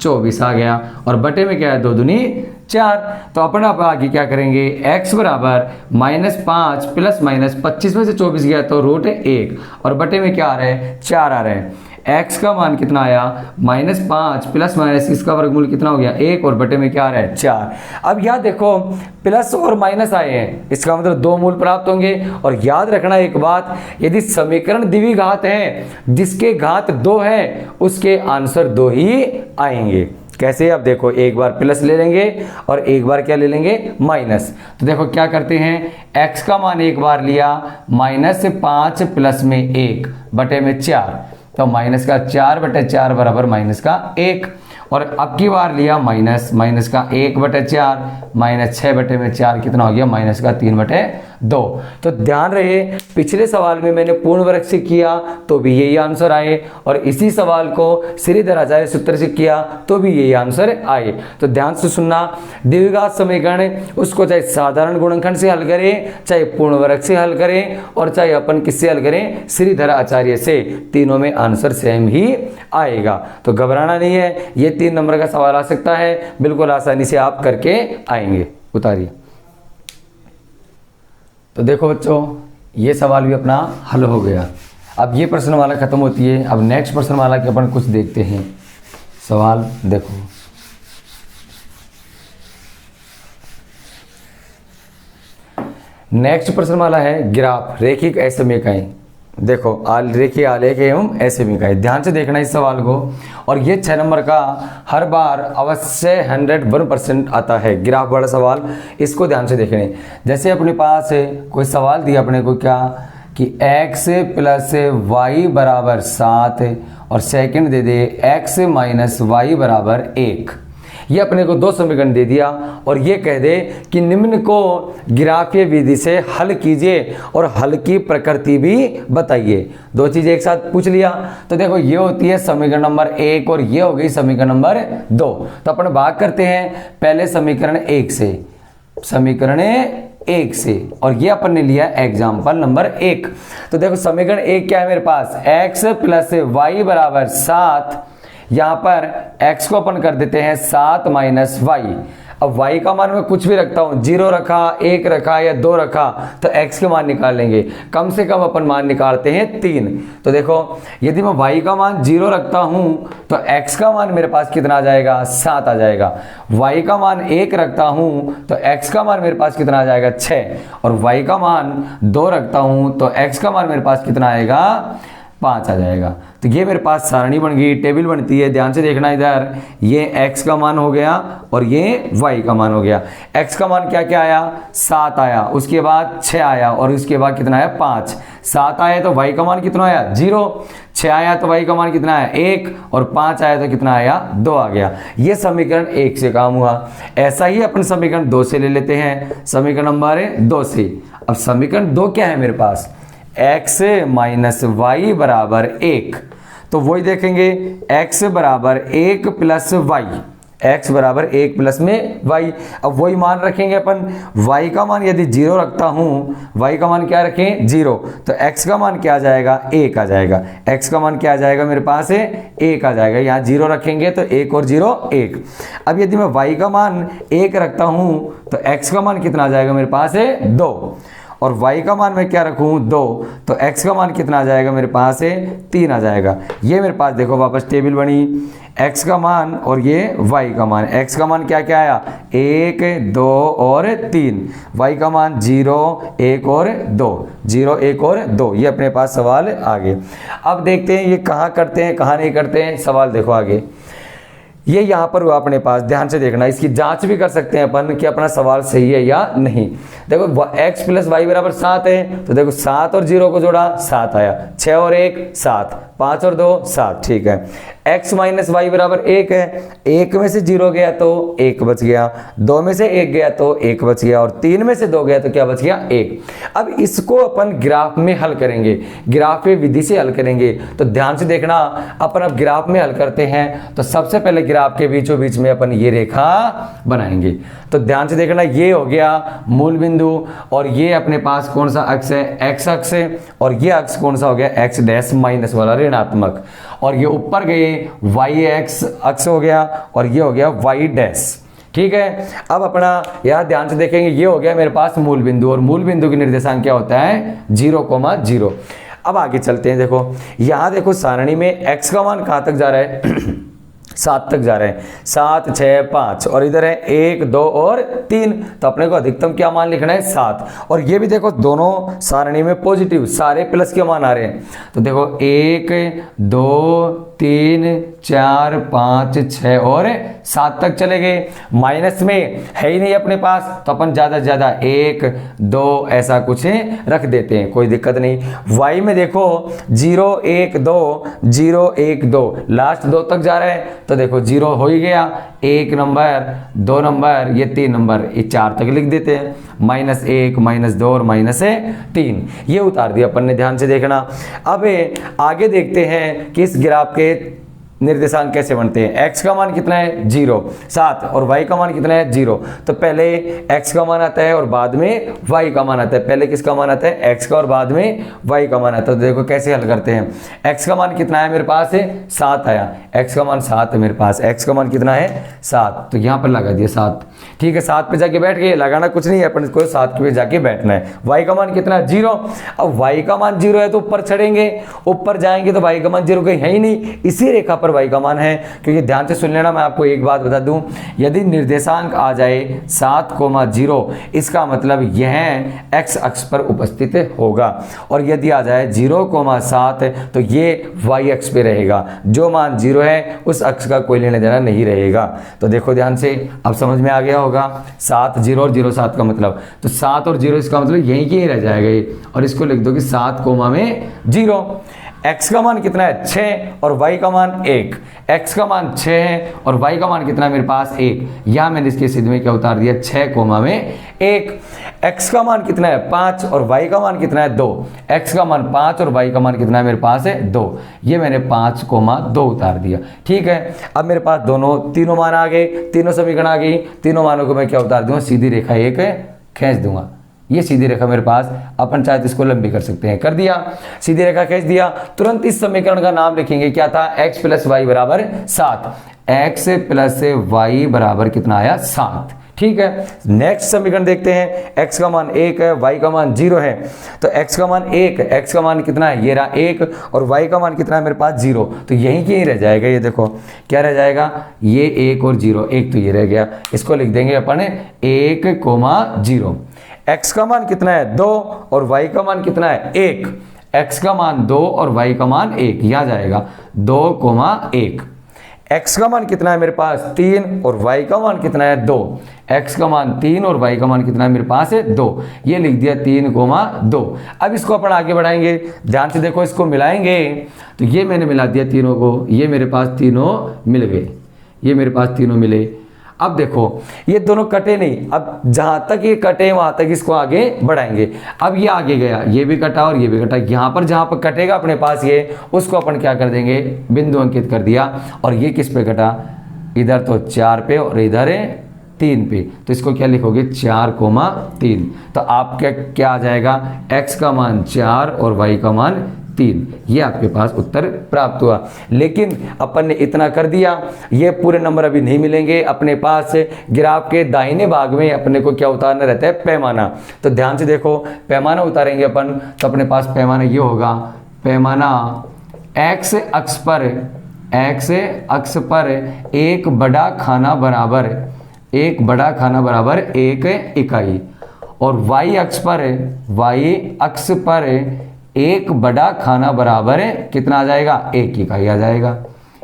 24 आ गया, और बटे में क्या है 2 दूनी 4। तो अपन आप आगे क्या करेंगे, x बराबर -5 प्लस माइनस 25 में से 24 गया तो √1, और बटे में क्या आ रहा है 4 आ रहा है। x का मान कितना आया -5 प्लस माइनस इसका वर्गमूल कितना हो गया 1, और बटे में क्या आ रहा है 4। अब यहाँ देखो प्लस और माइनस आए हैं, इसका मतलब 2 मूल प्राप्त होंगे। और याद रखना एक बात, यदि समीकरण द्विघात है, जिसके घात 2 है उसके आंसर 2 ही आएंगे। कैसे, अब देखो एक बार प्लस ले लेंगे और एक बार क्या ले लेंगे माइनस। तो देखो क्या करते हैं, x का मान एक बार लिया -5 प्लस में 1 बटे में 4, तो माइनस का 4 बटे 4 बराबर माइनस का 1, और अब की बार लिया माइनस का 1 बटे 4 माइनस 6 बटे में 4 कितना हो गया -का 3 बटे 2। तो ध्यान रहे पिछले सवाल में मैंने पूर्ण वर्ग से किया तो भी यही आंसर आए, और इसी सवाल को श्रीधर आचार्य सूत्र से किया तो भी यही आंसर आए। तो ध्यान से सुनना, द्विघात समीकरण उसको चाहे साधारण गुणनखंड से हल करें, चाहे पूर्ण वर्ग से हल करें, और चाहे अपन किससे हल करें, श्रीधर आचार्य से, तीनों में आंसर सेम ही आएगा। तो घबराना नहीं है, ये 3 नंबर का सवाल आ सकता है, बिल्कुल आसानी से आप करके आएंगे। उतारिए। तो देखो बच्चों, ये सवाल भी अपना हल हो गया। अब ये प्रश्नमाला खत्म होती है, अब नेक्स्ट प्रश्नमाला के अपन कुछ देखते हैं। सवाल देखो, नेक्स्ट प्रश्नमाला है ग्राफ रेखिक असमीकाएं। देखो रेखीय आलेख एवं असमीकाएं, ध्यान से देखना इस सवाल को। और ये 6 नंबर का हर बार अवश्य 101% आता है, ग्राफ वाला सवाल, इसको ध्यान से देखने। जैसे अपने पास कोई सवाल दिया अपने को क्या कि x + y = 7 और सेकंड दे दे x - y = 1। ये अपने को 2 समीकरण दे दिया और ये कह दे कि निम्न को ग्राफीय विधि से हल कीजिए और हल की प्रकृति भी बताइए। 2 चीजें एक साथ पूछ लिया। तो देखो ये होती है समीकरण नंबर 1 और ये हो गई समीकरण नंबर 2। तो अपन भाग करते हैं पहले समीकरण 1 से, समीकरण 1 से, और ये अपन ने लिया एग्जाम्पल नंबर 1। तो देखो समीकरण 1 क्या है मेरे पास, x + y = 7। यहां पर x को अपन कर देते हैं 7 - y। अब y का मान मैं कुछ भी रखता हूं, 0 रखा, 1 रखा या 2 रखा, तो x के मान निकाल लेंगे। कम से कम अपन मान निकालते हैं 3। तो देखो यदि मैं y का मान 0 रखता हूं तो x का मान मेरे पास कितना आ जाएगा, 7 आ जाएगा। y का मान 1 रखता हूं तो x का मान मेरे पास कितना आ जाएगा, 6। और y का मान 2 रखता हूं तो x का मान मेरे पास कितना आएगा, 5 आ जाएगा। तो ये मेरे पास सारणी बन गई, टेबल बनती है। ध्यान से देखना इधर, ये x का मान हो गया और ये y का मान हो गया। x का मान क्या क्या आया, 7 आया, उसके बाद 6 आया और उसके बाद कितना आया, 5। 7 आया तो y का मान कितना आया, 0। 6 आया तो y का मान कितना आया, 1, और 5 आया तो कितना आया, 2 आ गया। ये समीकरण 1 से काम हुआ। ऐसा ही अपन समीकरण 2 से ले लेते हैं, समीकरण नंबर 2 से। अब समीकरण 2 क्या है मेरे पास, x - y = 1। तो वही देखेंगे x = 1 + y, x = 1 प्लस में y। अब वही मान रखेंगे अपन, y का मान यदि 0 रखता हूं, y का मान क्या रखें, 0, तो x का मान क्या आ जाएगा, 1 आ जाएगा। x का मान क्या आ जाएगा मेरे पास, 1 आ जाएगा। यहाँ 0 रखेंगे तो 1 और 0 1। अब यदि मैं y का मान 1 रखता हूं तो x का मान कितना आ जाएगा मेरे पास, 2, और y का मान मैं क्या रखूं, 2, तो x का मान कितना आ जाएगा मेरे पास, 3 आ जाएगा। ये मेरे पास देखो वापस टेबल बनी, x का मान और ये y का मान। x का मान क्या क्या आया, 1 2 और 3, y का मान 0 1 और 2, 0 1 और 2। ये अपने पास सवाल आगे। अब देखते हैं ये कहाँ करते हैं कहाँ नहीं करते हैं। सवाल देखो आगे, ये यहाँ पर हुआ अपने पास, ध्यान से देखना, इसकी जांच भी कर सकते हैं अपन कि अपना सवाल सही है या नहीं। देखो x + y = 7 है, तो देखो 7 और 0 को जोड़ा, 7 आया, 6 और 1 7, 5 और 2 7, ठीक है। x - y = 1 है, 1 में से 0 गया तो 1 बच गया, 2 में से 1 गया तो 1 बच गया, और 3 में से 2 गया तो क्या बच गया, 1। अब इसको अपन ग्राफ में हल करेंगे, ग्राफ विधि से हल करेंगे। तो ध्यान से देखना, अपन अब ग्राफ में हल करते हैं तो सबसे पहले ग्राफ के बीचों बीच में अपन ये रेखा बनाएंगे। तो ध्यान से देखना, ये हो गया मूल बिंदु और ये अपने पास कौन सा अक्ष है, x अक्ष है, और ये अक्ष कौन सा हो गया, x डैश माइनस वाला ऋणात्मक, और ये ऊपर गए y x अक्ष हो गया और ये हो गया y डैश, ठीक है। अब अपना यहाँ ध्यान से देखेंगे, ये हो गया मेरे पास मूल बिंदु, और मूल बिंदु की निर्देशांक क्या होता है, 0,0। अब आगे चलते हैं, देखो यहाँ देखो सारणी में x का मान कहाँ तक जा रहा है 7 तक जा रहे हैं, 7 6 5, और इधर है 1 2 और 3, तो अपने को अधिकतम क्या मान लिखना है, 7। और ये भी देखो दोनों सारणी में पॉजिटिव, सारे प्लस के मान आ रहे हैं। तो देखो 1 2 3 4 5 6 और 7 तक चले गए। माइनस में है ही नहीं अपने पास तो अपन ज़्यादा से ज़्यादा 1 2 ऐसा कुछ रख देते हैं, कोई दिक्कत नहीं। वाई में देखो 0 1 2 0 1 2 लास्ट 2 तक जा रहा है तो देखो 0 हो ही गया, 1 नंबर 2 नंबर ये 3 नंबर ये 4 तक लिख देते हैं। -1 -2 और -3 ये उतार दिया अपन ने, ध्यान से देखना। अब आगे देखते हैं कि इस ग्राफ के निर्देशांक कैसे बनते हैं। x का मान कितना है 0 7 और y का मान कितना है 0। तो पहले x का मान आता है और बाद में y का मान आता है। पहले किसका मान आता है x का और बाद में y का मान आता है। तो देखो कैसे हल करते हैं। x का मान कितना है मेरे पास है 7 आया, x का मान 7 है मेरे पास, x का मान कितना है 7 तो यहाँ पर लगा दिया 7। ठीक है 7 पे जाके बैठ गए, लगाना कुछ नहीं है अपन को, 7 पे जाके बैठना है। y का मान कितना है 0। अब y का मान 0 है तो ऊपर चढ़ेंगे, ऊपर जाएंगे तो y का मान 0 कहीं है ही नहीं, इसी रेखा पर y का मान है। क्योंकि ध्यान से सुन लेना, मैं आपको एक बात बता दूं, यदि निर्देशांक आ जाए 7,0 इसका मतलब यह x अक्ष पर उपस्थित होगा, और यदि आ जाए 0,7 तो ये y अक्ष पे रहेगा। जो मान 0 है उस अक्ष का कोई लेना देना नहीं रहेगा। तो देखो ध्यान से, अब समझ में आ गया होगा 7 0 और 0 7 का मतलब, तो 7 और 0 इसका मतलब यहीं के ही रह जाएगा ये, और इसको लिख दो कि 7,0। x का मान कितना है 6 और y का मान 1, x का मान 6 है और y का मान कितना है मेरे पास 1, यहाँ मैंने इसके सिद्ध में क्या उतार दिया 6,1। x का मान कितना है 5 और y का मान कितना है 2, x का मान 5 और y का मान कितना है मेरे पास है 2, ये मैंने 5,2 उतार दिया। ठीक है, अब मेरे पास तीनों मान आ गए, तीनों समीकरण आ गई, तीनों मानों को मैं क्या उतार दूंगा सीधी रेखा एक खींच दूंगा। ये सीधी रेखा मेरे पास, अपन चाहे तो इसको लंबी कर सकते हैं, कर दिया सीधी रेखा खींच दिया। तुरंत इस समीकरण का नाम लिखेंगे, क्या था x + y बराबर 7, x + y बराबर कितना आया 7। ठीक है, नेक्स्ट समीकरण देखते हैं। x का मान 1 है, y का मान 0 है, तो x का मान 1, x का मान कितना है ये रहा 1 और y का मान कितना है मेरे पास 0, तो यहीं के ही रह जाएगा। ये देखो क्या रह जाएगा, ये 1 और 0, 1 तो ये रह गया, इसको लिख देंगे अपन 1,0। x का मान कितना है 2 और y का मान कितना है 1, x का मान 2 और y का मान 1, यह जाएगा 2,1। x का मान कितना है मेरे पास 3 और y का मान कितना है 2, x का मान 3 और y का मान कितना है मेरे पास है 2, ये लिख दिया 3,2। अब इसको अपन आगे बढ़ाएंगे, ध्यान से देखो, इसको मिलाएंगे तो ये मैंने मिला दिया तीनों को, ये मेरे पास तीनों मिल गए, ये मेरे पास तीनों मिले। अब देखो ये दोनों कटे नहीं, अब जहां तक ये कटे वहां तक इसको आगे बढ़ाएंगे। अब ये आगे गया, ये भी कटा और ये भी कटा, यहाँ पर जहां पर कटेगा अपने पास ये, उसको अपन क्या कर देंगे बिंदु अंकित कर दिया। और ये किस पे कटा, इधर तो 4 पे और इधर 3 पे, तो इसको क्या लिखोगे 4,3। तो आपका क्या आ जाएगा, x का मान 4 और y का मान 3, ये आपके पास उत्तर प्राप्त हुआ। लेकिन अपन ने इतना कर दिया, ये पूरे नंबर अभी नहीं मिलेंगे अपने पास। ग्राफ के दाहिने भाग में अपने को क्या उतारना रहता है पैमाना, तो ध्यान से देखो पैमाना उतारेंगे अपन, तो अपने पास पैमाना ये होगा, पैमाना x अक्ष पर एक बड़ा खाना बराबर 1 इकाई, और y अक्ष पर एक बड़ा खाना बराबर कितना आ जाएगा 1 इकाई आ जाएगा।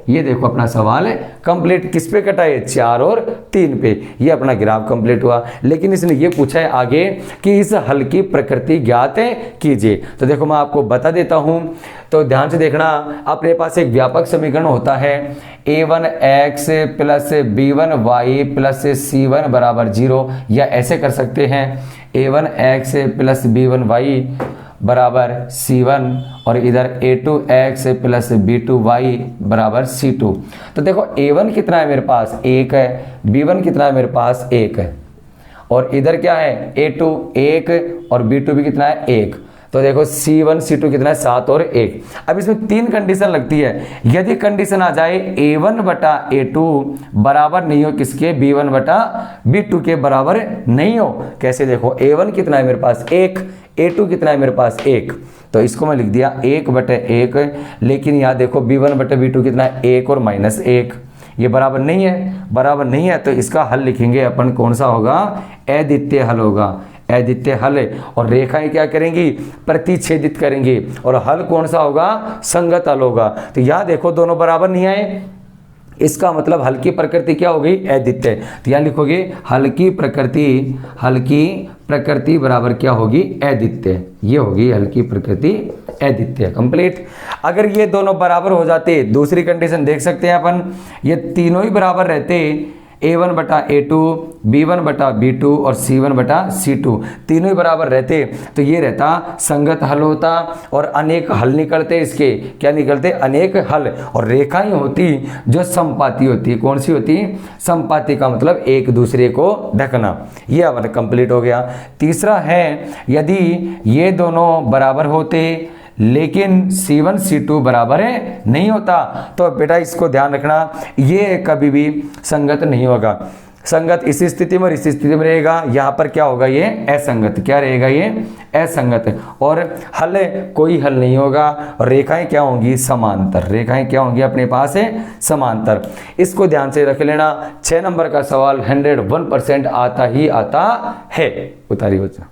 ये देखो अपना सवाल है कंप्लीट, किस पे कटा है 4 और 3 पे, ये अपना ग्राफ कंप्लीट हुआ। लेकिन इसने ये पूछा है आगे कि इस हल की प्रकृति ज्ञात कीजिए, तो देखो मैं आपको बता देता हूँ, तो ध्यान से देखना। अपने पास एक व्यापक समीकरण होता है a1x + b1y + c1 बराबर 0, या ऐसे कर सकते हैं a1x + b1y बराबर c1 और इधर a2x + b2y बराबर c2। तो देखो a1 कितना है मेरे पास 1 है, b1 कितना है मेरे पास 1 है, और इधर क्या है a2 1 और b2 भी कितना है 1। तो देखो c1 c2 कितना है 7 और 1। अब इसमें 3 कंडीशन लगती है। यदि कंडीशन आ जाए a1 बटा a2 बराबर नहीं हो किसके, b1 बटा b2 के बराबर नहीं हो, कैसे देखो a1 कितना है मेरे पास 1, a2 कितना है मेरे पास 1, तो इसको मैं लिख दिया 1/1। लेकिन यहाँ देखो b1 बटा b2 कितना है 1 और -1, ये बराबर नहीं है, तो इसका हल लिखेंगे अपन, कौन सा होगा अद्वितीय हल होगा। अद्वितीय हल और रेखाएं क्या करेंगी, प्रतिच्छेदित करेंगी और हल कौन सा होगा, संगत हल होगा। तो यहाँ देखो दोनों बराबर नहीं आए, इसका मतलब हल की प्रकृति क्या हो गई, अद्वितीय। तो यहाँ लिखोगे हल की प्रकृति बराबर क्या होगी, अद्वितीय। ये होगी हल की प्रकृति अद्वितीय, कंप्लीट। अगर ये दोनों बराबर हो जाते, दूसरी कंडीशन देख सकते हैं अपन, ये तीनों ही बराबर रहते, A1 बटा A2, B1 बटा B2 और C1 बटा C2 तीनों ही बराबर रहते, तो ये रहता संगत हल होता और अनेक हल निकलते। इसके क्या निकलते, अनेक हल। और रेखाएं होती जो समपाती होती, कौन सी होती, समपाती का मतलब एक दूसरे को ढकना। ये हमारा कंप्लीट हो गया। तीसरा है यदि ये दोनों बराबर होते लेकिन C1 C2 बराबर है नहीं होता, तो बेटा इसको ध्यान रखना, ये कभी भी संगत नहीं होगा। संगत इस स्थिति में और इस स्थिति में रहेगा, यहाँ पर क्या होगा, ये असंगत। क्या रहेगा, ये असंगत। और हल कोई हल नहीं होगा और रेखाएं क्या होंगी, समांतर। रेखाएं क्या होंगी अपने पास है, समांतर। इसको ध्यान से रख लेना। 6 नंबर का सवाल 101% आता ही आता है। उतारिए बच्चों।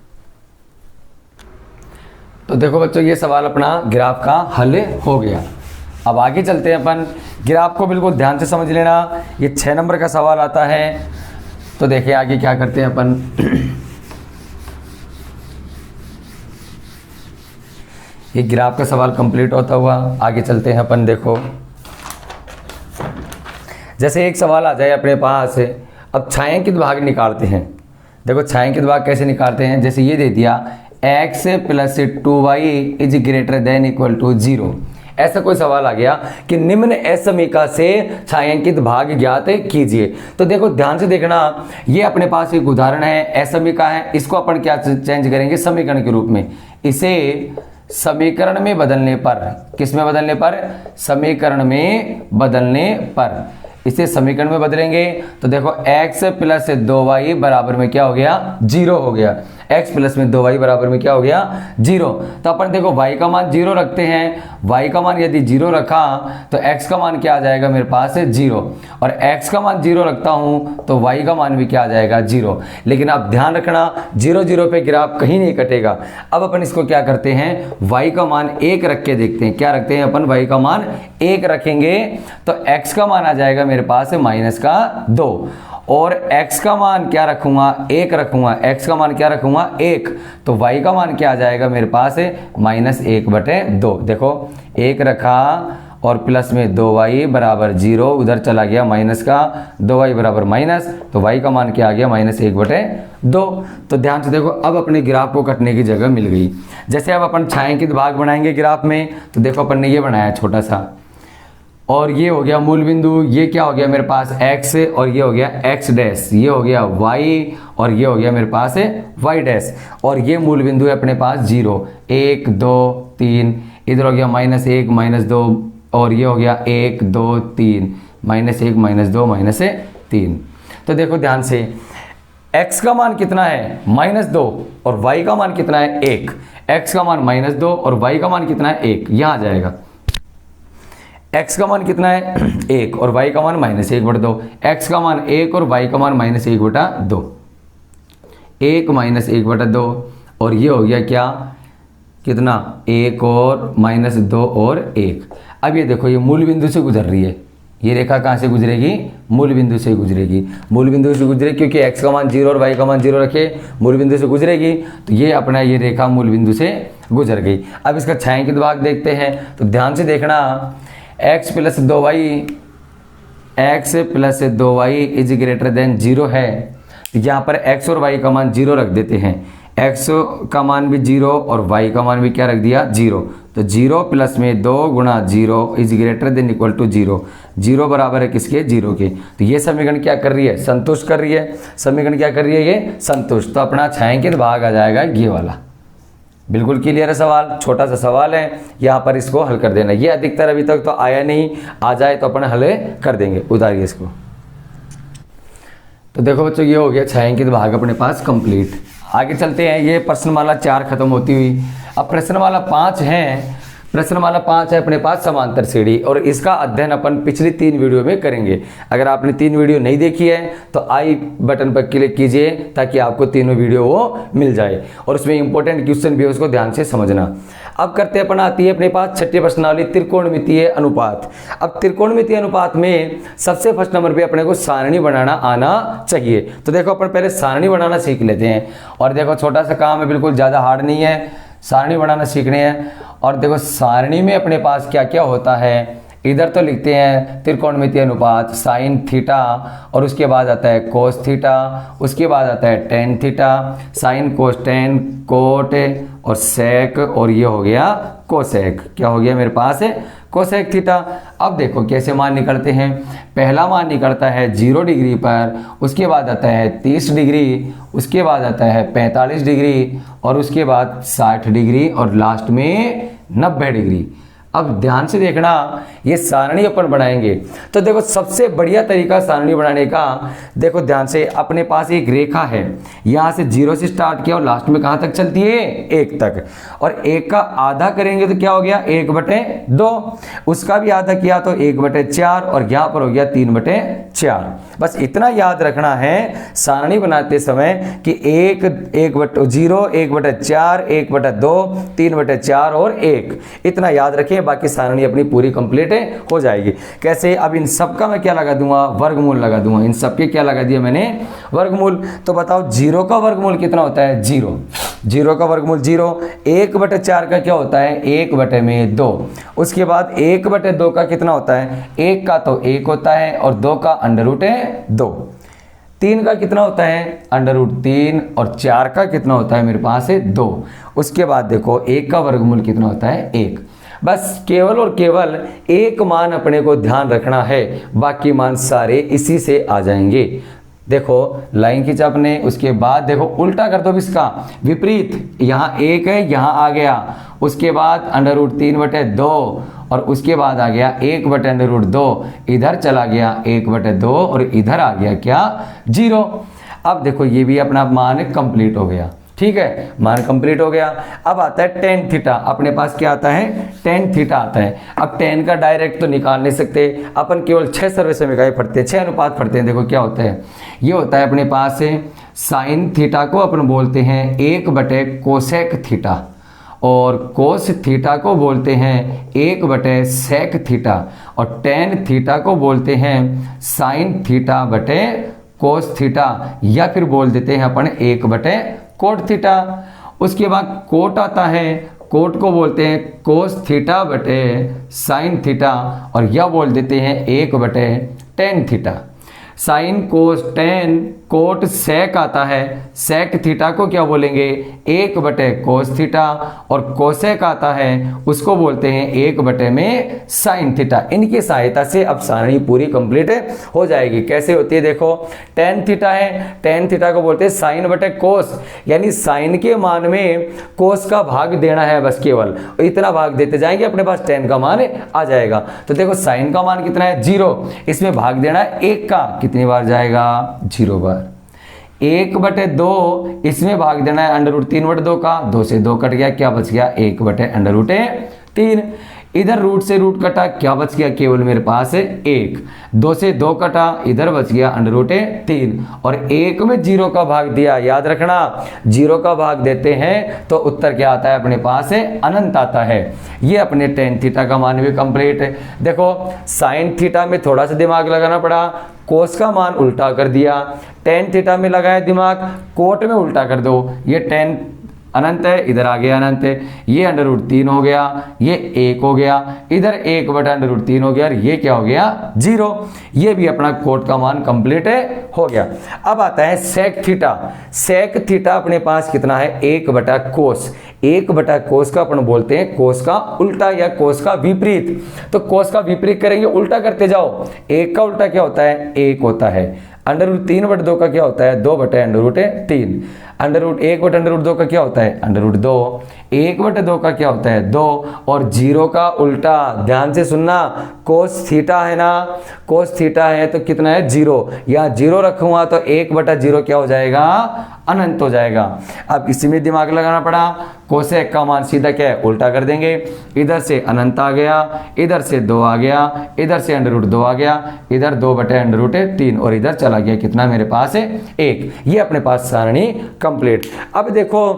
तो देखो बच्चों, ये सवाल अपना ग्राफ का हल हो गया। अब आगे चलते हैं अपन, ग्राफ को बिल्कुल ध्यान से समझ लेना। ये 6 नंबर का सवाल आता है, तो देखिए आगे क्या करते हैं अपन। ये ग्राफ का सवाल कंप्लीट होता हुआ आगे चलते हैं अपन। देखो जैसे एक सवाल आ जाए अपने पास, अब छायांकित भाग निकालते हैं। देखो छायांकित भाग कैसे निकालते हैं, जैसे ये दे दिया x plus 2y is greater than equal to 0। ऐसा कोई सवाल आ गया कि निम्न असमीका से छायांकित भाग ज्ञात कीजिए। तो देखो ध्यान से देखना, ये अपने पास एक उदाहरण है, असमीका है। इसको अपन क्या चेंज करेंगे, समीकरण के रूप में। इसे समीकरण में बदलने पर, किस में बदलने पर, समीकरण में बदलने पर इसे समीकरण में बदलेंगे। तो देखो x प्लस 2y बराबर में क्या हो गया, 0 हो गया। x प्लस में 2y बराबर में क्या हो गया, 0। तो अपन देखो y का मान 0 रखते हैं। y का मान यदि 0 रखा तो x का मान क्या आ जाएगा मेरे पास है 0, और x का मान 0 रखता हूं तो y का मान भी क्या आ जाएगा 0। लेकिन आप ध्यान रखना 0 0 पे ग्राफ कहीं नहीं कटेगा। अब अपन इसको क्या करते हैं, y का मान 1 रख के देखते हैं। क्या रखते हैं अपन, y का मान 1 रखेंगे तो x का मान आ जाएगा मेरे पास है -2, और x का मान क्या रखूंगा, 1 रखूंगा। x का मान क्या रखूंगा, 1, तो y का मान क्या आ जाएगा मेरे पास है -1/2। देखो 1 रखा और प्लस में 2y बराबर 0, उधर चला गया माइनस का, 2y बराबर माइनस, तो y का मान क्या आ गया -1/2। तो ध्यान से देखो, अब अपने ग्राफ को कटने की जगह मिल गई। जैसे अब अपन छायांकित भाग बनाएंगे ग्राफ में, तो देखो अपन ने ये बनाया छोटा सा, और ये हो गया मूल बिंदु, ये क्या हो गया मेरे पास x, और ये हो गया x डैश, ये हो गया y, और ये हो गया मेरे पास है y डैश, और ये मूल बिंदु है अपने पास 0 1 2 3, इधर हो गया -1 -2, और ये हो गया 1 2 3, -1 -2 -3। तो देखो ध्यान से, x का मान कितना है -2 और y का मान कितना है 1। x का मान -2 और y का मान कितना है 1, यहाँ आ जाएगा। x का मान कितना है 1 और y का मान -1/2। x का मान 1 और y का मान -1/2, 1 -1/2, और ये हो गया क्या, कितना 1 और -2 और 1। अब ये देखो, ये मूल बिंदु से गुजर रही है। ये रेखा कहाँ से गुजरेगी, मूल बिंदु से गुजरेगी। मूल बिंदु से गुजरेगी क्योंकि x का मान 0 और y का मान 0 रखे, मूल बिंदु से गुजरेगी, तो ये अपना ये रेखा मूल बिंदु से गुजर गई। अब इसका छायांकित भाग देखते हैं, तो ध्यान से देखना, x plus 2y is greater then 0 है। तो यहाँ पर x और y का मान 0 रख देते हैं। x का मान भी 0 और y का मान भी क्या रख दिया 0, तो 0 प्लस में 2 गुणा 0 is greater than equal to 0। 0 बराबर है किसके, 0 के। तो ये समीकरण क्या कर रही है, संतुष्ट कर रही है। समीकरण क्या कर रही है, ये संतुष्ट। तो अपना छायांकित भाग आ जाएगा ये वाला। बिल्कुल क्लियर है सवाल, छोटा सा सवाल है, यहाँ पर इसको हल कर देना। ये अधिकतर अभी तक तो आया नहीं, आ जाए तो अपन हल कर देंगे। उतारिए इसको। तो देखो बच्चों, ये हो गया छायांकित भाग अपने पास कंप्लीट। आगे चलते हैं, ये प्रश्नमाला 4 खत्म होती हुई। अब प्रश्नमाला 5 है, प्रश्नमाला 5 है अपने पास समांतर श्रेणी, और इसका अध्ययन अपन पिछली 3 वीडियो में करेंगे। अगर आपने 3 वीडियो नहीं देखी है तो आई बटन पर क्लिक कीजिए ताकि आपको तीनों वीडियो वो मिल जाए, और उसमें इंपॉर्टेंट क्वेश्चन भी है, उसको ध्यान से समझना। अब करते अपन आती है अपने पास छठी प्रश्नावली त्रिकोणमितीय अनुपात। अब त्रिकोणमितीय अनुपात में सबसे फर्स्ट नंबर पे अपने को सारणी बनाना आना चाहिए। तो देखो अपन पहले सारणी बनाना सीख लेते हैं, और देखो छोटा सा काम है, बिल्कुल ज़्यादा हार्ड नहीं है, सारणी बनाना सीखने हैं। और देखो सारणी में अपने पास क्या क्या होता है, इधर तो लिखते हैं त्रिकोणमितीय अनुपात साइन थीटा, और उसके बाद आता है कोस थीटा, उसके बाद आता है tan theta, sine cos tan coat और सेक, और ये हो गया कोसेक। क्या हो गया मेरे पास है कोसेक थीटा। अब देखो कैसे मान निकलते हैं। पहला मान निकलता है 0 डिग्री पर, उसके बाद आता है 30 डिग्री, उसके बाद आता है 45 डिग्री, और उसके बाद 60 डिग्री, और लास्ट में 90 डिग्री। अब ध्यान से देखना, ये सारणी अपन बनाएंगे तो देखो सबसे बढ़िया तरीका सारणी बनाने का, देखो ध्यान से, अपने पास एक रेखा है, यहाँ से 0 से स्टार्ट किया और लास्ट में कहाँ तक चलती है 1 तक, और 1 का आधा करेंगे तो क्या हो गया 1/2, उसका भी आधा किया तो 1/4, और यहाँ पर हो गया 3/4। बस इतना याद रखना है सारणी बनाते समय कि 1/0, 1/4, 1/2, 3/4 और 1, इतना याद रखें, बाकी सारणी अपनी पूरी कंप्लीट हो जाएगी। कैसे, अब इन सब का मैं क्या लगा दूंगा, वर्गमूल लगा दूंगा। इन सब के क्या लगा दिया मैंने, वर्गमूल। तो बताओ 0 का वर्गमूल कितना होता है 0, 0 का वर्गमूल 0। 1/4 का क्या होता है 1/2, उसके बाद 1/2 का कितना होता है, 1 का तो 1 होता है, और 2 का √2। 3 का कितना होता है √3, और 4 का कितना होता है मेरे पास है 2। उसके बाद देखो 1 का वर्गमूल कितना होता है 1। बस केवल और केवल एक मान अपने को ध्यान रखना है, बाकी मान सारे इसी से आ जाएंगे। देखो लाइन खींचा अपने, उसके बाद देखो उल्टा कर दो इसका विपरीत, यहाँ 1 है यहाँ आ गया, उसके बाद √3/2, और उसके बाद आ गया 1/2, इधर चला गया 1/2, और इधर आ गया क्या 0। अब देखो ये भी अपना मान कंप्लीट हो गया, ठीक है, मान कंप्लीट हो गया। अब आता है टेन थीटा, अपने पास क्या आता है टेन थीटा आता है। अब टेन का डायरेक्ट तो निकाल नहीं सकते, अपन केवल 6 सर्वे समीकरण पढ़ते हैं, 6 अनुपात पढ़ते हैं। देखो क्या होता है, ये होता है अपने पास साइन थीटा को अपन बोलते हैं 1/कोसेक थीटा, और कोस थीटा को बोलते हैं 1/सेक थीटा, और टेन थीटा को बोलते हैं साइन थीटा बटे कोस थीटा, या फिर बोल देते हैं अपन 1/कोट थीटा। उसके बाद कोट आता है, कोट को बोलते हैं कोस थीटा बटे साइन थीटा, और यह बोल देते हैं 1/टेन theta. Sine cos tan cot sec आता है, सेक थीटा को क्या बोलेंगे 1/कोस थीटा, और कोसेक आता है उसको बोलते हैं 1/में साइन थीटा। इनकी सहायता से अब सारणी पूरी कंप्लीट हो जाएगी। कैसे होती है देखो, टेन थीटा है, टेन थीटा को बोलते हैं साइन बटे कोस, यानी साइन के मान में कोस का भाग देना है, बस केवल इतना भाग देते जाएंगे, अपने पास टेन का मान आ जाएगा। तो देखो साइन का मान कितना है 0, इसमें भाग देना है 1 का, कितनी बार जाएगा 0 बार। 1/2 इसमें भाग देना है √3/2 का, 2 से 2 कट गया, क्या बच गया 1/√3। इधर रूट से रूट कटा, क्या बच गया केवल मेरे पास है 1, 2 से 2 कटा, इधर बच गया √3, और 1 में 0 का भाग दिया। याद रखना 0 का भाग देते हैं तो उत्तर क्या आता है अपने पास है अनंत आता है। ये अपने टेन थीटा का मान भी कंप्लीट है। देखो साइन थीटा में थोड़ा सा दिमाग लगाना पड़ा, कोस का मान उल्टा कर दिया, टेन थीटा में लगाया दिमाग, कोट में उल्टा कर दो, ये टेन अनंत है, इधर आ गया अनंत है, ये √3 हो गया, ये 1 हो गया, इधर 1/√3 हो गया, और ये क्या हो गया 0। ये भी अपना कोट का मान कंप्लीट हो गया। अब आता है सेक थीटा। सेक थीटा अपने पास कितना है 1/कोस, 1/कोस का अपन बोलते हैं कोस का उल्टा या कोस का विपरीत। तो कोस का विपरीत करेंगे, उल्टा करते जाओ, 1 का उल्टा क्या होता है 1 होता है, √3/2 का क्या होता है 2/√3, √1/√2 का क्या होता है √2, 1/2 का क्या होता है 2, और 0 का उल्टा ध्यान से सुनना, कोस थीटा है ना, कोस थीटा है तो कितना है 0, या 0 रखूंगा तो 1/0 क्या हो जाएगा अनंत हो जाएगा। अब इसी में दिमाग लगाना पड़ा, कोसेक का मान सीधा क्या है, उल्टा कर देंगे। इधर से अनंत आ गया, इधर से 2 आ गया, इधर से √2 आ गया, इधर 2/√3 और इधर चला गया कितना मेरे पास है 1। ये अपने पास सारणी कंप्लीट। अब देखो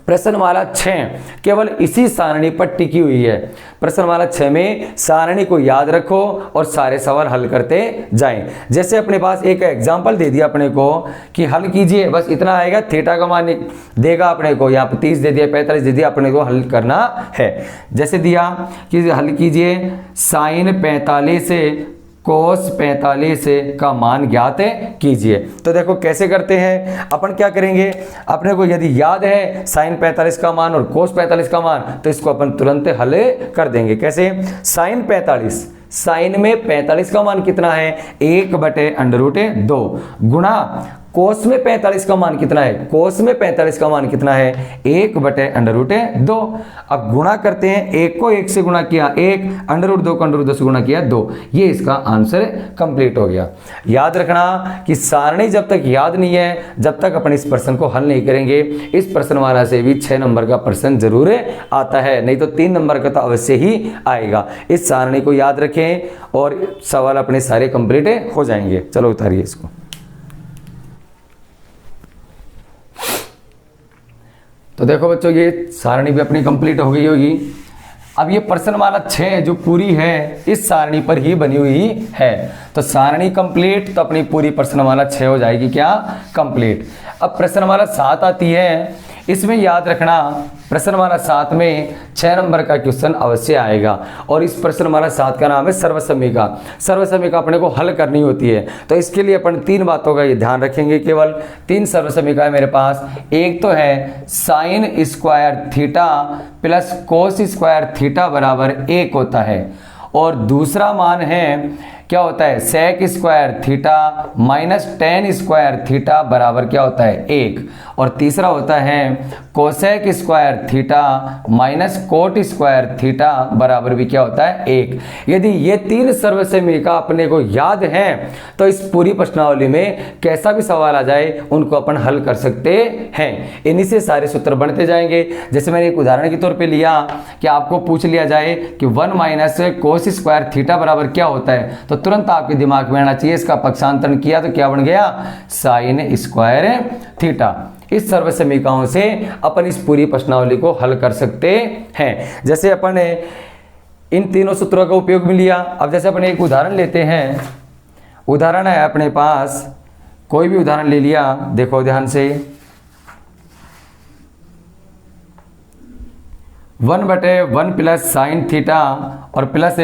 प्रश्नमाला 6 केवल इसी सारणी पर टिकी हुई है। प्रश्नमाला 6 में सारणी को याद रखो और सारे सवाल हल करते जाएं। जैसे अपने पास एक एग्जांपल दे दिया अपने को कि हल कीजिए, बस इतना आएगा, थीटा का मान देगा अपने को, यहाँ पर 30 दे दिया, 45 दे दिया, अपने को हल करना है। जैसे दिया कि हल कीजिए sin 45 से कोस 45 का मान ज्ञात कीजिए। तो देखो कैसे करते हैं, अपन क्या करेंगे, अपने को यदि याद है sin 45 का मान और कोस 45 का मान, तो इसको अपन तुरंत हल कर देंगे। कैसे, sin 45, साइन में 45 का मान कितना है 1/√2 गुणा कोस में 45 का मान कितना है, कोस में 45 का मान कितना है 1/√2। अब गुणा करते हैं, 1 को 1 से गुणा किया 1, √2 को √2 से गुणा किया 2। ये इसका आंसर कंप्लीट हो गया। याद रखना कि सारणी जब तक याद नहीं है, जब तक अपन इस प्रश्न को हल नहीं करेंगे, इस प्रश्नमाला से भी 6 नंबर का प्रश्न जरूर आता है, नहीं तो 3 नंबर का तो अवश्य ही आएगा। इस सारणी को याद रखें और सवाल अपने सारे कंप्लीट हो जाएंगे। चलो उतारिए इसको। तो देखो बच्चों, ये सारणी भी अपनी कंप्लीट हो गई होगी। अब ये प्रश्नमाला 6 जो पूरी है इस सारणी पर ही बनी हुई है, तो सारणी कंप्लीट, तो अपनी पूरी प्रश्नमाला 6 हो जाएगी क्या, कंप्लीट। अब प्रश्नमाला 7 आती है, इसमें याद रखना प्रश्नमाला 7 में 6 नंबर का क्वेश्चन अवश्य आएगा और इस प्रश्नमाला 7 का नाम है सर्वसमीका। सर्वसमीका अपने को हल करनी होती है, तो इसके लिए अपन 3 बातों का ये ध्यान रखेंगे। केवल 3 सर्वसमीका है मेरे पास। एक तो है sin² थीटा प्लस कोस² थीटा बराबर 1 होता है, और दूसरा मान है क्या होता है sec² theta minus tan² theta बराबर क्या होता है 1, और तीसरा होता है cosec² theta minus cot² theta बराबर भी क्या होता है 1। यदि ये 3 सर्वसमीका अपने को याद हैं, तो इस पूरी प्रश्नावली में कैसा भी सवाल आ जाए उनको अपन हल कर सकते हैं। इन्हीं से सारे सूत्र बनते जाएंगे। जैसे मैंने एक उदाहरण के तौर पे लिया कि आपको पूछ लिया जाए कि 1 माइनस cos² थीटा बराबर क्या होता है, तो तुरंत आपके दिमाग में आना चाहिए, इसका पक्षांतरण किया तो क्या बन गया sin² थीटा। इस सर्वसमीकाओं से अपन इस पूरी प्रश्नावली को हल कर सकते हैं। जैसे अपन इन तीनों सूत्रों का उपयोग में लिया। अब जैसे अपन एक उदाहरण लेते हैं, उदाहरण है अपने पास, कोई भी उदाहरण ले लिया, देखो ध्यान से, 1/1 प्लस साइन थीटा और प्लस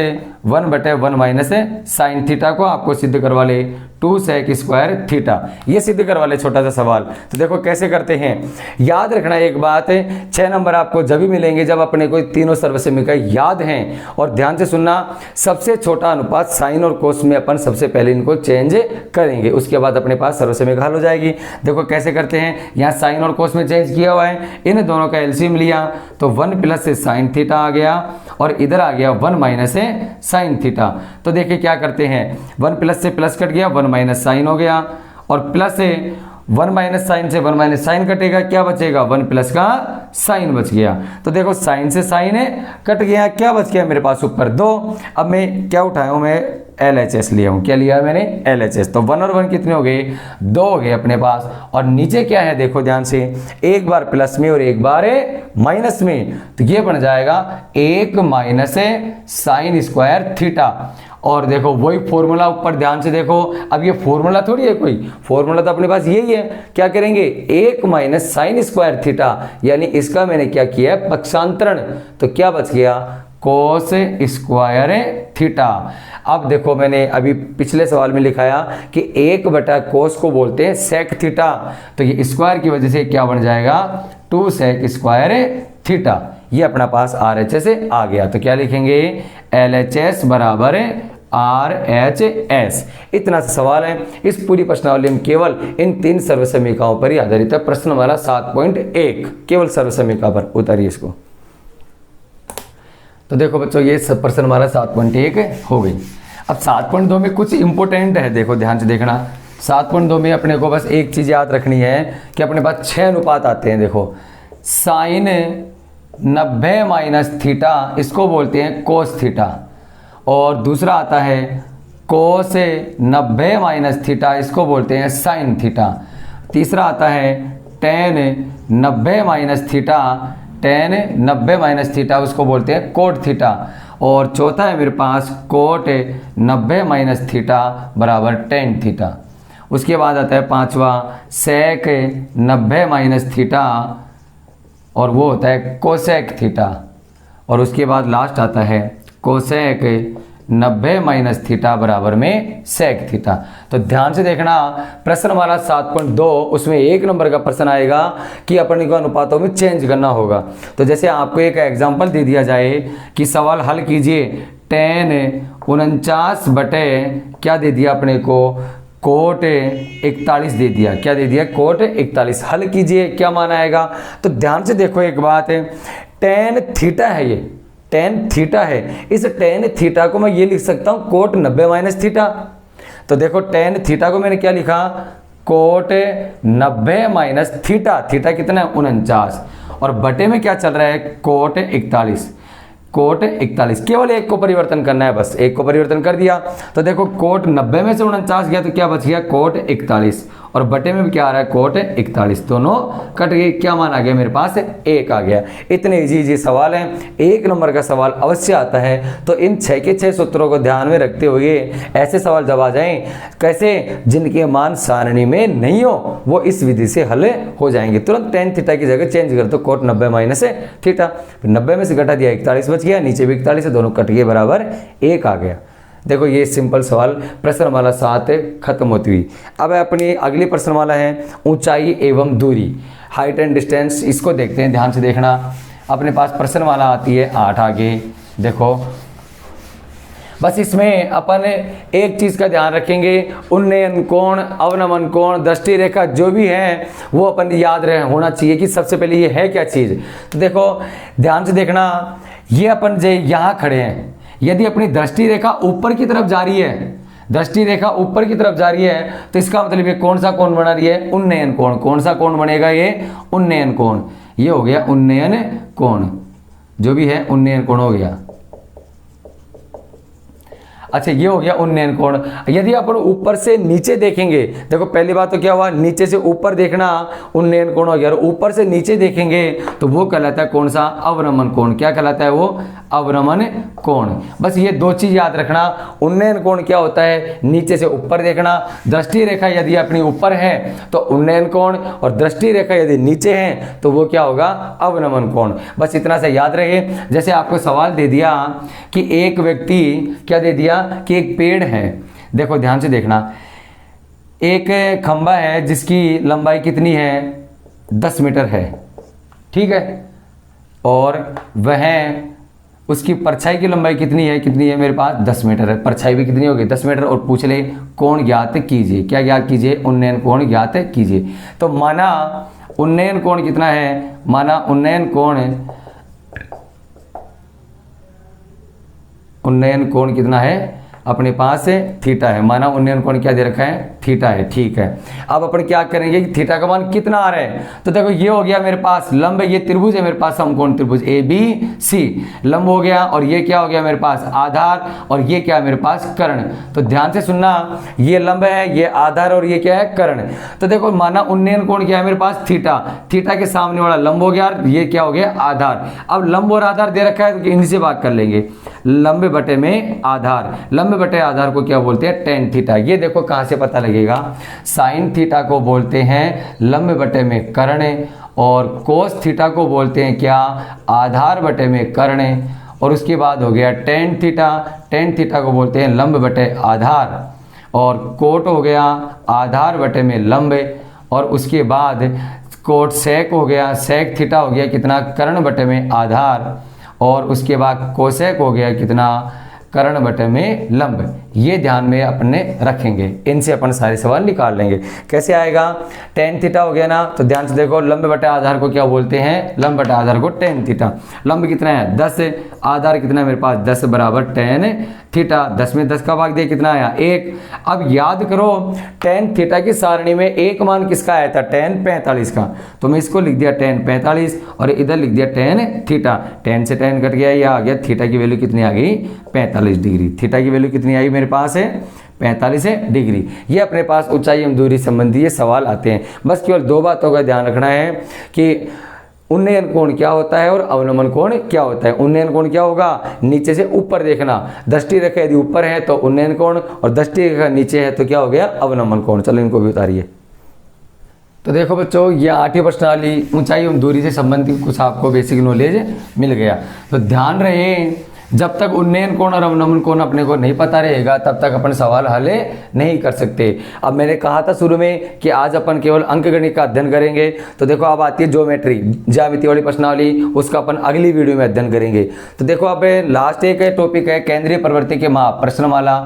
1/1 माइनस साइन थीटा को आपको सिद्ध करवा ले 2 sec² थीटा। ये सिद्ध करवा ले छोटा सा सवाल। तो देखो कैसे करते हैं, याद रखना एक बात, 6 नंबर आपको जब भी मिलेंगे जब अपने को तीनों सर्वसमीका याद हैं। और ध्यान से सुनना, सबसे छोटा अनुपात साइन और कोस में अपन सबसे पहले इनको चेंज करेंगे, उसके बाद अपने पास सर्वसमीका हल हो जाएगी। देखो कैसे करते हैं, यहाँ साइन और कोस में चेंज किया हुआ है, इन दोनों का एलसीएम लिया तो 1 प्लस साइन थीटा आ गया और इधर आ गया 1 माइनस साइन थीटा। तो देखिए क्या करते हैं, 1 प्लस से प्लस कट गया, 1 माइनस साइन हो गया, और प्लस से 1 माइनस साइन से 1 माइनस साइन कटेगा, क्या बचेगा 1 प्लस का साइन बच गया। तो देखो साइन से साइन कट गया, क्या बच गया मेरे पास ऊपर 2। अब मैं क्या उठाया हूँ, मैं LHS लिया हूँ। क्या लिया मैंने LHS। तो 1 और 1 कितने हो गए 2 हो गए अपने पास। और नीचे क्या है देखो ध्यान से, एक बार प्लस में और एक बार माइनस में, तो ये बन जाएगा 1 माइनस sin² थीटा। और देखो वही फॉर्मूला ऊपर ध्यान से देखो, अब ये फॉर्मूला थोड़ी है कोई, फॉर्मूला तो अपने पास यही है। क्या करेंगे 1 माइनस sin² थीटा, यानी इसका मैंने क्या किया है पक्षांतरण, तो क्या बच गया cos² थीटा। अब देखो मैंने अभी पिछले सवाल में लिखाया कि 1/cos को बोलते हैं sec थीटा, तो ये स्क्वायर की वजह से क्या बन जाएगा 2 sec² थीटा। ये अपना पास RHS आ गया। तो क्या लिखेंगे LHS बराबर RHS। इतना सा सवाल है। इस पूरी प्रश्नावली में केवल इन 3 सर्वसमीकाओं पर ही आधारित है। प्रश्नमाला 7.1 केवल सर्वसमीका पर। उतारिए इसको। तो देखो बच्चों, ये प्रश्नमाला 7.1 हो गई। अब 7.2 में कुछ इंपॉर्टेंट है, देखो ध्यान से देखना। 7.2 में अपने को बस एक चीज़ याद रखनी है कि अपने पास 6 अनुपात आते हैं। देखो साइन 90 माइनस थीटा, इसको बोलते हैं कोस थीटा। और दूसरा आता है कोस 90 माइनस थीटा, इसको बोलते हैं साइन थीटा। तीसरा आता है ten 90 minus theta, ten 90 minus theta, उसको बोलते हैं कोट थीटा। और चौथा है मेरे पास कोट 90 माइनस थीटा बराबर टेन थीटा। उसके बाद आता है पांचवा सेक 90 माइनस थीटा, और वो होता है कोसेक थीटा। और उसके बाद लास्ट आता है कोसेक 90 माइनस थीटा बराबर में सेक थीटा। तो ध्यान से देखना, प्रश्न हमारा 7.2, उसमें 1 नंबर का प्रश्न आएगा कि अपन को अनुपातों में चेंज करना होगा। तो जैसे आपको एक एग्जांपल दे दिया जाए कि सवाल हल कीजिए, टेन 49 बटे क्या दे दिया अपने को, कोट 41 दे दिया। क्या दे दिया, कोट 41। हल कीजिए, क्या मान आएगा। तो ध्यान से देखो एक बात है, टेन थीटा है, ये टेन थीटा है। इस टेन थीटा को मैं ये लिख सकता हूँ कोट 90 माइनस थीटा। तो देखो टेन थीटा को मैंने क्या लिखा, कोट 90 माइनस थीटा। थीटा कितना है, 49, और बटे में क्या चल रहा है, कोट 41। कोट 41, केवल एक को परिवर्तन करना है, बस एक को परिवर्तन कर दिया। तो देखो कोट 90 में से 49 गया तो क्या बच गया, कोट 41, और बटे में भी क्या आ रहा है, कोट 41। दोनों कट गए, क्या मान आ गया मेरे पास, 1 आ गया। इतने इजी सवाल हैं, 1 नंबर का सवाल अवश्य आता है। तो इन 6 के 6 सूत्रों को ध्यान में रखते हुए ऐसे सवाल जब आ जाएं, कैसे, जिनके मान सारणी में नहीं हो, वो इस विधि से हल हो जाएंगे। तुरंत टेन थीटा की जगह चेंज कर दो, कोट 90 माइनस थीटा, 90 में से घटा दिया 41 बच गया, नीचे भी 41 है, दोनों कट गए बराबर 1 आ गया। देखो ये सिंपल सवाल प्रश्नमाला 7 खत्म होती हुई। अब अपनी अगली प्रश्नमाला है ऊंचाई एवं दूरी, हाइट एंड डिस्टेंस। इसको देखते हैं, ध्यान से देखना। अपने पास प्रश्नमाला आती है 8 आगे। देखो बस इसमें अपन एक चीज़ का ध्यान रखेंगे, उन्नयन कोण, अवनमन कोण, दृष्टि रेखा जो भी है वो अपन याद होना चाहिए कि सबसे पहले ये है क्या चीज़। तो देखो ध्यान से देखना, ये अपन जो यहाँ खड़े हैं, यदि अपनी दृष्टि रेखा ऊपर की तरफ जा रही है, दृष्टि रेखा ऊपर की तरफ जा रही है, तो इसका मतलब ये कौन सा कोण बना रही है, उन्नयन कोण। कौन सा कोण बनेगा, ये उन्नयन कोण। ये हो गया उन्नयन कोण, जो भी है उन्नयन कोण हो गया। अच्छा ये हो गया उन्नयन कोण। यदि अपन ऊपर से नीचे देखेंगे, देखो पहली बात तो क्या हुआ, नीचे से ऊपर देखना उन्नयन कोण हो गया, और ऊपर से नीचे देखेंगे तो वो कहलाता है कौन सा, अवनमन कोण। क्या कहलाता है वो, अवनमन कोण। बस ये 2 चीज याद रखना। उन्नयन कोण क्या होता है, नीचे से ऊपर देखना। दृष्टि रेखा यदि अपनी ऊपर है तो उन्नयन कोण, और दृष्टि रेखा यदि नीचे है तो वो क्या होगा, अवनमन कोण। बस इतना से याद रहे। जैसे आपको सवाल दे दिया कि एक व्यक्ति, क्या दे दिया कि एक पेड़ है, देखो ध्यान से देखना, एक खंबा है जिसकी लंबाई कितनी है, 10 मीटर है, ठीक है, और वह उसकी परछाई की लंबाई कितनी है मेरे पास, 10 मीटर है। परछाई भी कितनी होगी, 10 मीटर। और पूछ ले कोण ज्ञात कीजिए। क्या ज्ञात कीजिए, उन्नयन कोण ज्ञात कीजिए। तो माना उन्नयन कोण कितना है, माना उन्नयन कोण कितना है अपने पास थीटा है। माना उन्नयन कोण क्या दे रखा है, थीटा है, ठीक है। अब अपन क्या करेंगे कि थीटा का मान कितना आ रहा है। तो देखो ये हो गया मेरे पास लंब, ये त्रिभुज है मेरे पास, समकोण त्रिभुज ABC, लंब हो गया, और ये क्या हो गया मेरे पास, आधार, और ये क्या है मेरे पास, कर्ण। तो ध्यान से सुनना, ये लंब है, ये आधार, और ये क्या है, कर्ण। तो देखो माना उन्नयन कोण क्या है मेरे पास, थीटा। थीटा के सामने वाला लंब हो गया, ये क्या हो गया, आधार। अब लंब और आधार दे रखा है तो इनसे भाग कर लेंगे, लंब बटे में आधार। लंब बटे आधार को क्या बोलते हैं, टेन थीटा। ये देखो कहां से पता लगेगा, साइन थीटा को बोलते हैं लंब बटे में कर्ण, और कोस थीटा को बोलते हैं क्या, आधार बटे में कर्ण। और उसके बाद हो गया टेन थीटा, टेन थीटा को बोलते हैं लंब बटे आधार, और कोट हो गया आधार बटे में लंब, और उसके बाद कोट सेक हो गया, सेक थीटा हो गया कितना, कर्ण बटे में आधार, और उसके बाद कोसेक हो गया कितना, कर्ण बटे में लंब। ये ध्यान में अपने रखेंगे, इनसे अपन सारे सवाल निकाल लेंगे। कैसे आएगा, tan थीटा हो गया ना, तो ध्यान से देखो लंब बटा आधार को क्या बोलते हैं, लंब बटा आधार को tan थीटा। लंब कितना है 10, आधार कितना है मेरे पास 10 बराबर tan थीटा। 10 में 10 का भाग दिया कितना आया 1। अब याद करो tan थीटा की सारणी में एक मान किसका आया था, tan 45 का, तो मैं इसको लिख दिया tan 45 और इधर लिख दिया tan थीटा। tan से tan कट गया, ये आ गया थीटा की वैल्यू कितनी आ गई 45 डिग्री। थीटा की वैल्यू कितनी आई मेरे पास है 45 डिग्री। ये अपने पास ऊंचाई एवं दूरी संबंधी ये सवाल आते हैं। बस केवल दो बातों का ध्यान रखना है कि उन्नयन कोण क्या होता है और अवनमन कोण क्या होता है। उन्नयन कोण क्या होगा, नीचे से ऊपर देखना, दृष्टि रेखा यदि ऊपर है तो उन्नयन कोण और दृष्टि रेखा नीचे है तो क्या हो गया अवनमन कोण। चलो इनको भी उतारिए। तो देखो बच्चों, ये 8वीं प्रश्नावली ऊंचाई एवं दूरी से संबंधित कुछ आपको बेसिक नॉलेज मिल गया। तो ध्यान रहे जब तक उन्नयन कोण और अवनमन कोण अपने को नहीं पता रहेगा तब तक अपन सवाल हल नहीं कर सकते। अब मैंने कहा था शुरू में कि आज अपन केवल अंकगणित का अध्ययन करेंगे, तो देखो अब आती है ज्योमेट्री, ज्यामिति वाली प्रश्नावली, उसका अपन अगली वीडियो में अध्ययन करेंगे। तो देखो अब लास्ट एक टॉपिक है केंद्रीय प्रवृत्ति के माप, प्रश्नमाला।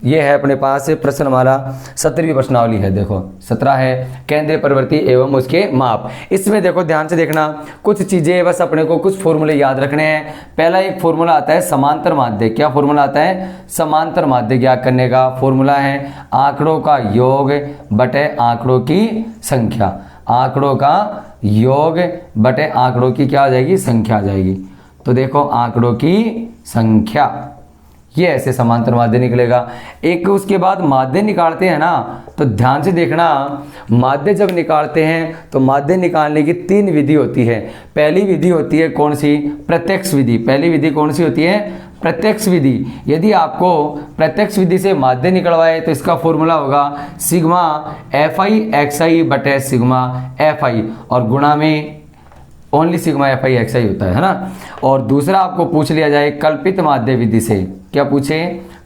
ये है अपने पास प्रश्नमाला 17वीं प्रश्नावली है, देखो 17 है केंद्रीय प्रवृत्ति एवं उसके माप। इसमें देखो ध्यान से देखना, कुछ चीजें बस अपने को कुछ फॉर्मूले याद रखने हैं। पहला एक फॉर्मूला आता है समांतर माध्य। क्या फॉर्मूला आता है, समांतर माध्य ज्ञात करने का फॉर्मूला है आंकड़ों का योग बटे आंकड़ों की संख्या। आंकड़ों का योग बटे आंकड़ों की क्या आ जाएगी, संख्या आ जाएगी। तो देखो आंकड़ों की संख्या, ये ऐसे समांतर माध्य निकलेगा। एक उसके बाद माध्य निकालते हैं ना, तो ध्यान से देखना, माध्य जब निकालते हैं तो माध्य निकालने की 3 विधि होती है। पहली विधि होती है कौन सी, प्रत्यक्ष विधि। पहली विधि कौन सी होती है, प्रत्यक्ष विधि। यदि आपको प्रत्यक्ष विधि से माध्य निकलवाए तो इसका फॉर्मूला होगा सिग्मा fi xi बटे सिग्मा fi और गुणा में ओनली सिग्मा fi xi होता है ना। और दूसरा आपको पूछ लिया जाए कल्पित माध्य विधि से, क्या पूछे,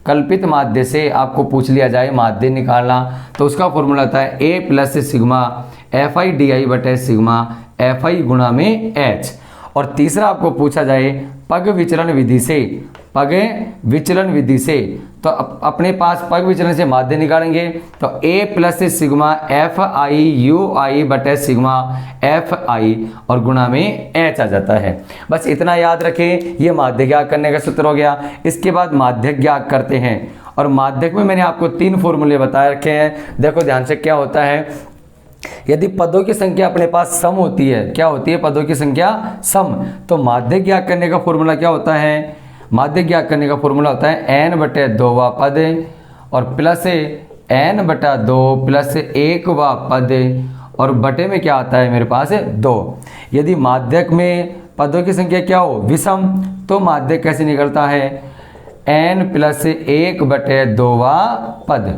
कल्पित माध्य से आपको पूछ लिया जाए माध्य निकालना, तो उसका फॉर्मूला होता है a plus sigma fi di बटे सिग्मा fi गुणा में h। और तीसरा आपको पूछा जाए पग विचलन विधि से, पग विचलन विधि से, तो अपने पास पग विचलन से माध्य निकालेंगे तो a plus sigma fi ui बटे सिग्मा fi और गुणा में h आ जाता है। बस इतना याद रखें, ये माध्य ज्ञात करने का सूत्र हो गया। इसके बाद माध्य ज्ञात करते हैं और माध्यक में मैंने आपको 3 फॉर्मूले बताए रखे हैं। देखो ध्यान से क्या होता है, यदि पदों की संख्या अपने पास सम होती है, क्या होती है पदों की संख्या सम, तो माध्य ज्ञात करने का फॉर्मूला क्या होता है, माध्य ज्ञात करने का फॉर्मूला होता है n बटे 2 वा पद और प्लस n बटा 2 प्लस 1 वा पद और बटे में क्या आता है मेरे पास 2। यदि माध्यक में पदों की संख्या क्या हो विषम, तो माध्य कैसे निकलता है n प्लस 1 बटे 2 वा पद,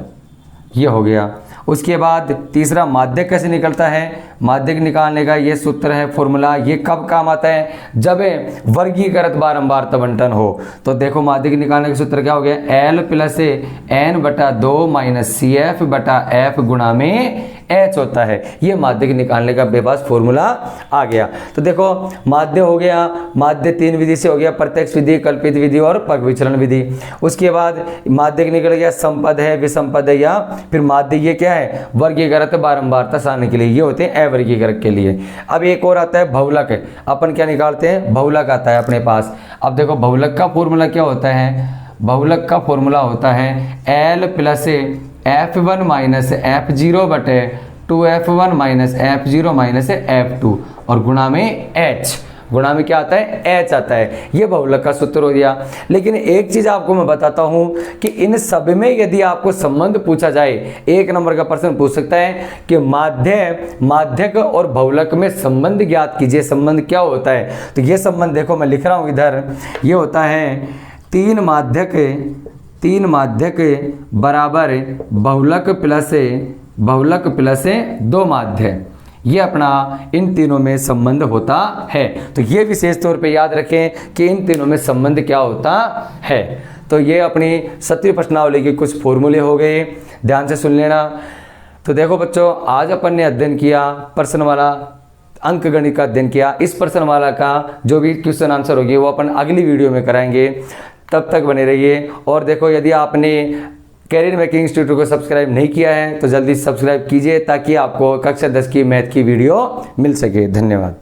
ये हो गया। उसके बाद तीसरा माध्यक कैसे निकलता है, माध्यक निकालने का ये सूत्र है फॉर्मूला। ये कब काम आता है, जब वर्गीकृत बारंबार तबंटन हो। तो देखो माध्यक निकालने का सूत्र क्या हो गया, l प्लस n बटा 2 माइनस सी एफ बटा एफ गुणा में h होता है। ये माध्यक निकालने का मेरे पास फॉर्मूला आ गया। तो देखो माध्य हो गया, माध्य 3 विधि से हो गया, प्रत्यक्ष विधि, कल्पित विधि और पग विचलन विधि। उसके बाद माध्यक निकल गया संपद है, विषम पद है, या फिर माध्य ये क्या है वर्गीकृत बारंबारता सारणी के लिए, ये होते हैं अवर्गीकृत के लिए। अब एक और आता है बहुलक, अपन क्या निकालते हैं बहुलक आता है अपने पास। अब देखो बहुलक का फॉर्मूला क्या होता है, बहुलक का फॉर्मूला होता है l plus f1 minus f0 बटे 2f1 minus f0 minus f2 और गुणा में h, गुणा में क्या आता है h आता है। ये बहुलक का सूत्र हो गया। लेकिन एक चीज आपको मैं बताता हूं कि इन सब में यदि आपको संबंध पूछा जाए, 1 नंबर का प्रश्न पूछ सकता है कि माध्य, माध्यक और बहुलक में संबंध ज्ञात कीजिए, संबंध क्या होता है। तो ये संबंध देखो मैं लिख रहा हूं इधर, ये होता है 3 माध्यक बराबर बहुलक प्लस 2 माध्य, ये अपना इन तीनों में संबंध होता है। तो ये विशेष तौर पे याद रखें कि इन तीनों में संबंध क्या होता है। तो ये अपनी 17वीं प्रश्नावली के कुछ फॉर्मूले हो गए, ध्यान से सुन लेना। तो देखो बच्चों, आज अपन ने अध्ययन किया प्रश्नमाला, अंकगणित का अध्ययन किया। इस प्रश्नमाला का जो भी क्वेश्चन आंसर होगी वो अपन अगली वीडियो में कराएंगे। तब तक बने रहिए। और देखो, यदि आपने कैरियर मेकिंग इंस्टीट्यूट को सब्सक्राइब नहीं किया है तो जल्दी सब्सक्राइब कीजिए ताकि आपको कक्षा 10 की मैथ की वीडियो मिल सके। धन्यवाद।